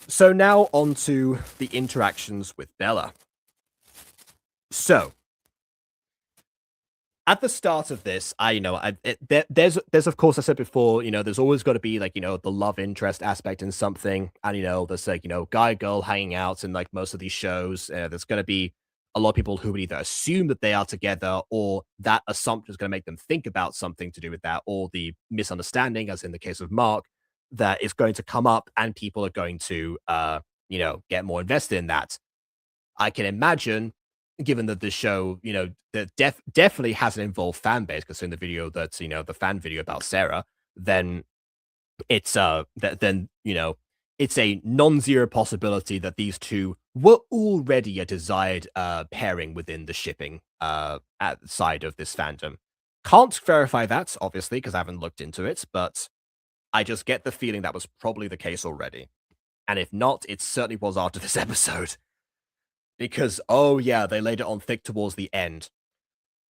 So now on to the interactions with Bella. So at the start of this, there's of course, I said before, you know, there's always got to be like, you know, the love interest aspect in something, and you know, there's like, you know, guy girl hanging out in like most of these shows. There's going to be a lot of people who would either assume that they are together, or that assumption is going to make them think about something to do with that, or the misunderstanding, as in the case of Mark, that is going to come up, and people are going to, you know, get more invested in that. I can imagine, given that the show, you know, that definitely has an involved fan base, because in the video that's, you know, the fan video about Sera, then it's then, you know, it's a non-zero possibility that these two were already a desired pairing within the shipping side of this fandom. Can't verify that, obviously, because I haven't looked into it, but I just get the feeling that was probably the case already. And if not, it certainly was after this episode. Because, oh yeah, they laid it on thick towards the end.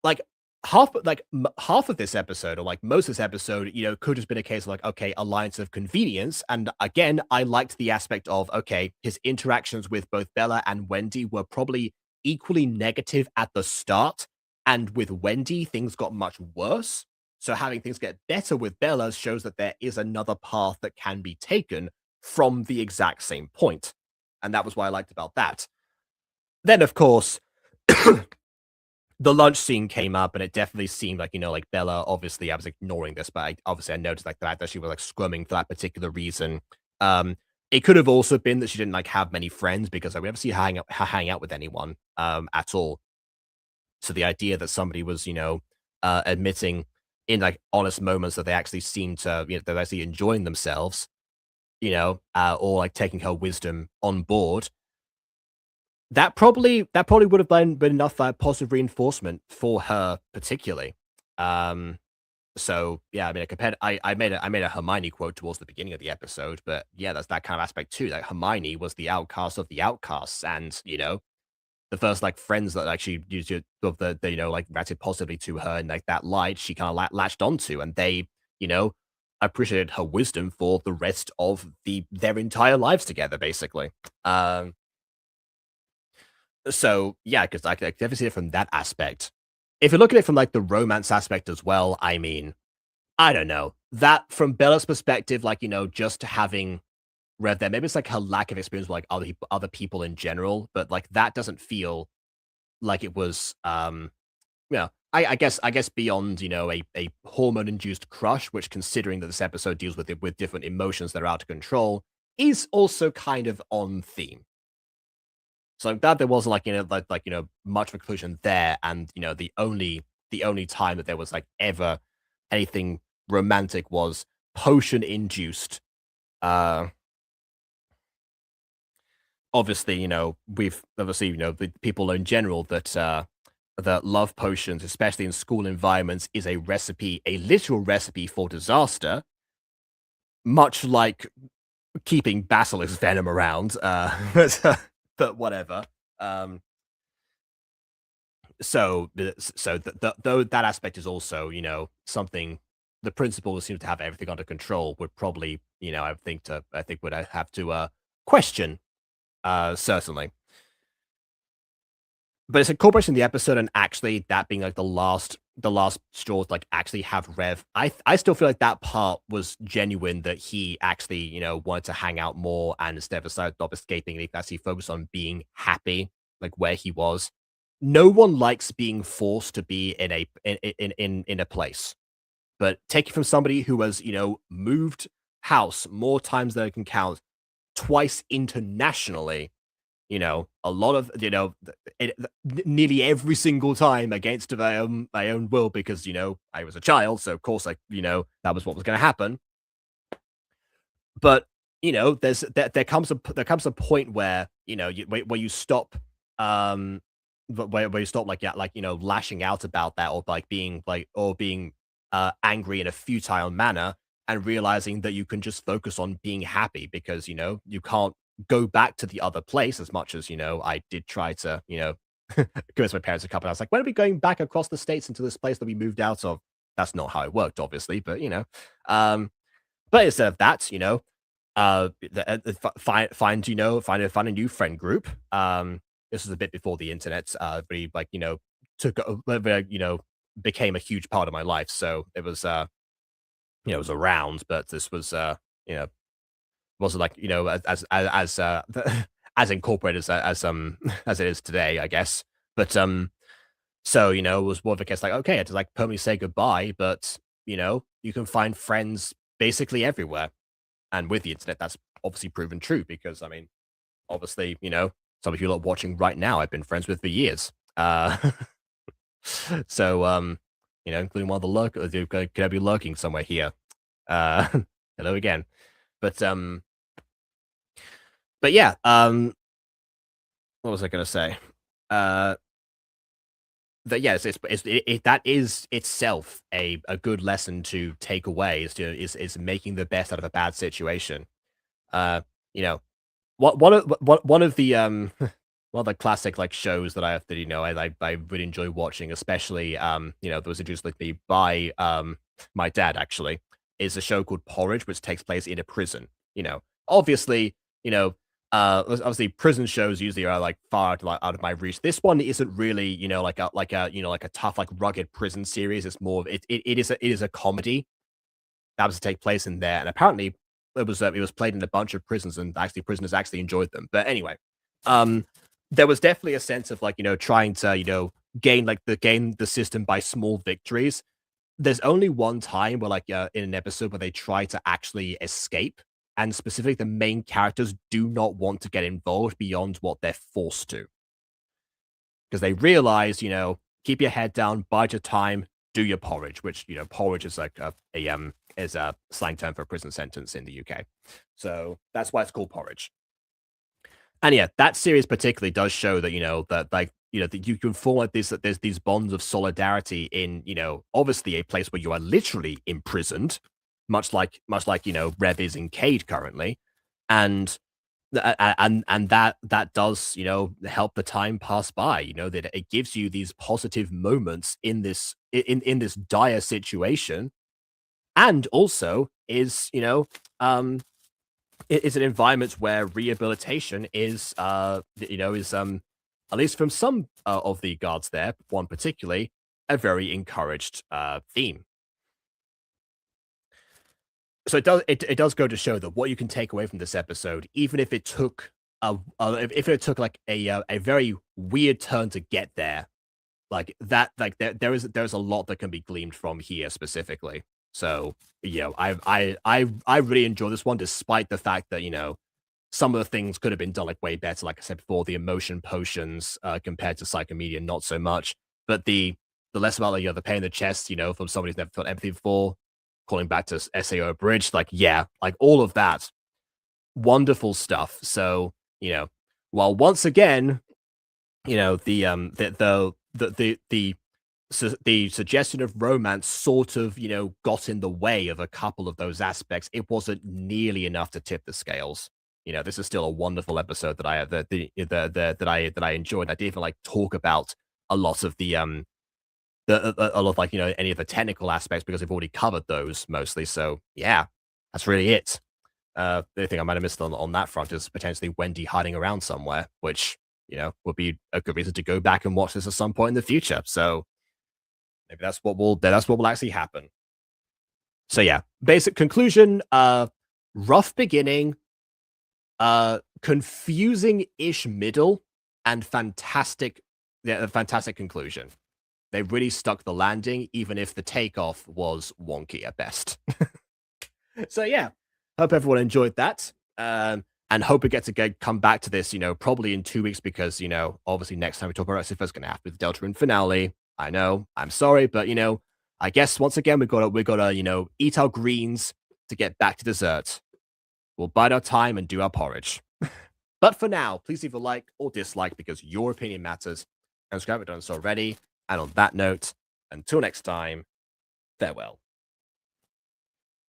Like, half of this episode, or like most of this episode, could have been a case of like, okay, alliance of convenience. And again, I liked the aspect of, okay, his interactions with both Bella and Wendy were probably equally negative at the start. And with Wendy, things got much worse. So having things get better with Bella shows that there is another path that can be taken from the exact same point. And that was what I liked about that. Then, of course, the lunch scene came up, and it definitely seemed like, like Bella, obviously, I was ignoring this, but I noticed like that she was like squirming for that particular reason. It could have also been that she didn't like have many friends, because like, we never see her hang out with anyone at all. So the idea that somebody was, admitting in like honest moments that they actually seem to, they're actually enjoying themselves, or like taking her wisdom on board, that probably would have been enough positive reinforcement for her particularly. So yeah, I mean, I made a Hermione quote towards the beginning of the episode, but yeah, that's that kind of aspect too. Like Hermione was the outcast of the outcasts, and the first like friends that actually used of the like reacted positively to her and like that light, she kind of latched onto, and they appreciated her wisdom for the rest of their entire lives together, basically. So yeah, because I can definitely see it from that aspect. If you look at it from like the romance aspect as well, I mean, I don't know. That from Bella's perspective, like, just having read that, maybe it's like her lack of experience with like other people in general, but like that doesn't feel like it was I guess beyond, a hormone induced crush, which considering that this episode deals with different emotions that are out of control, is also kind of on theme. So I'm glad there wasn't like much of a conclusion there, and the only time that there was like ever anything romantic was potion induced. Obviously, we've obviously the people in general that love potions, especially in school environments, is a literal recipe for disaster. Much like keeping basilisk venom around, but whatever. So though that aspect is also, something the principal who seems to have everything under control would probably, I think would have to question, certainly. But it's incorporating the episode, and actually that being like the last straw to like actually have Rev. I still feel like that part was genuine, that he actually, wanted to hang out more, and instead of decided to stop escaping, he actually focused on being happy, like where he was. No one likes being forced to be in a place. But take it from somebody who has, moved house more times than I can count, twice internationally, a lot of, nearly every single time against my own will, because, I was a child. So of course, like, that was what was going to happen. But, there comes a point where, where you stop, where you stop lashing out about that, or like being angry in a futile manner, and realizing that you can just focus on being happy, because, you can't go back to the other place as much as, I did try to, go to my parents a couple of times, like, when are we going back across the states into this place that we moved out of? That's not how it worked, obviously, but, but instead of that, find a new friend group. This was a bit before the internet, really, like, became a huge part of my life. So it was, it was around, but this was, wasn't like, as incorporated as it is today, I guess. But so it was more of a case like, okay, I had to like permanently say goodbye, but you can find friends basically everywhere, and with the internet, that's obviously proven true, because I mean, obviously, some of you lot watching right now, I've been friends with for years. So including one of the lurkers who could be lurking somewhere here. Hello again. But yeah, what was I going to say? That yes, that is itself a good lesson to take away is making the best out of a bad situation. You know, one of the one of the classic like shows that I have that I really enjoy watching, especially that was introduced to me by my dad actually, is a show called Porridge, which takes place in a prison. Obviously, obviously prison shows usually are like far out of my reach. This one isn't really, like a tough, like rugged prison series. It's more of it is a comedy that was to take place in there. And apparently it was played in a bunch of prisons and actually prisoners actually enjoyed them. But anyway, there was definitely a sense of like, trying to, gain the system by small victories. There's only one time where like in an episode where they try to actually escape, and specifically the main characters do not want to get involved beyond what they're forced to. Because they realize, keep your head down, bide your time, do your porridge, which, porridge is like is a slang term for a prison sentence in the UK. So that's why it's called Porridge. And yeah, that series particularly does show that, that you can form like this, that there's these bonds of solidarity in, obviously a place where you are literally imprisoned, much like Rev is in Cade currently, and that does help the time pass by. That it gives you these positive moments in this in this dire situation, and also is it's an environment where rehabilitation is at least from some of the guards there, one particularly, a very encouraged theme. So it does go to show that what you can take away from this episode, even if it took like a very weird turn to get there, like that, like there's a lot that can be gleaned from here specifically. So I really enjoy this one, despite the fact that some of the things could have been done like way better. Like I said before, the emotion potions compared to Psychomedia, not so much. But the less about like, the pain in the chest, from somebody who's never felt empathy before, calling back to SAO Bridge, like like all of that, wonderful stuff. So while once again, the suggestion of romance sort of got in the way of a couple of those aspects, it wasn't nearly enough to tip the scales. This is still a wonderful episode that I enjoyed. I didn't even like talk about a lot of a lot of like any of the technical aspects because we've already covered those mostly. So yeah, that's really it. The only thing I might have missed on that front is potentially Wendy hiding around somewhere, which would be a good reason to go back and watch this at some point in the future. So maybe that's what will actually happen. So yeah, basic conclusion: rough beginning, confusing-ish middle, and fantastic conclusion. They really stuck the landing, even if the takeoff was wonky at best. So yeah, hope everyone enjoyed that, and hope we get to come back to this, probably in 2 weeks, because obviously next time we talk about Rexiipher, it's going to have to be the Deltarune finale. I know, I'm sorry, but I guess once again we gotta eat our greens to get back to dessert. We'll bide our time and do our porridge. But for now, please leave a like or dislike because your opinion matters. And subscribe if you haven't done so already. And on that note, until next time, farewell.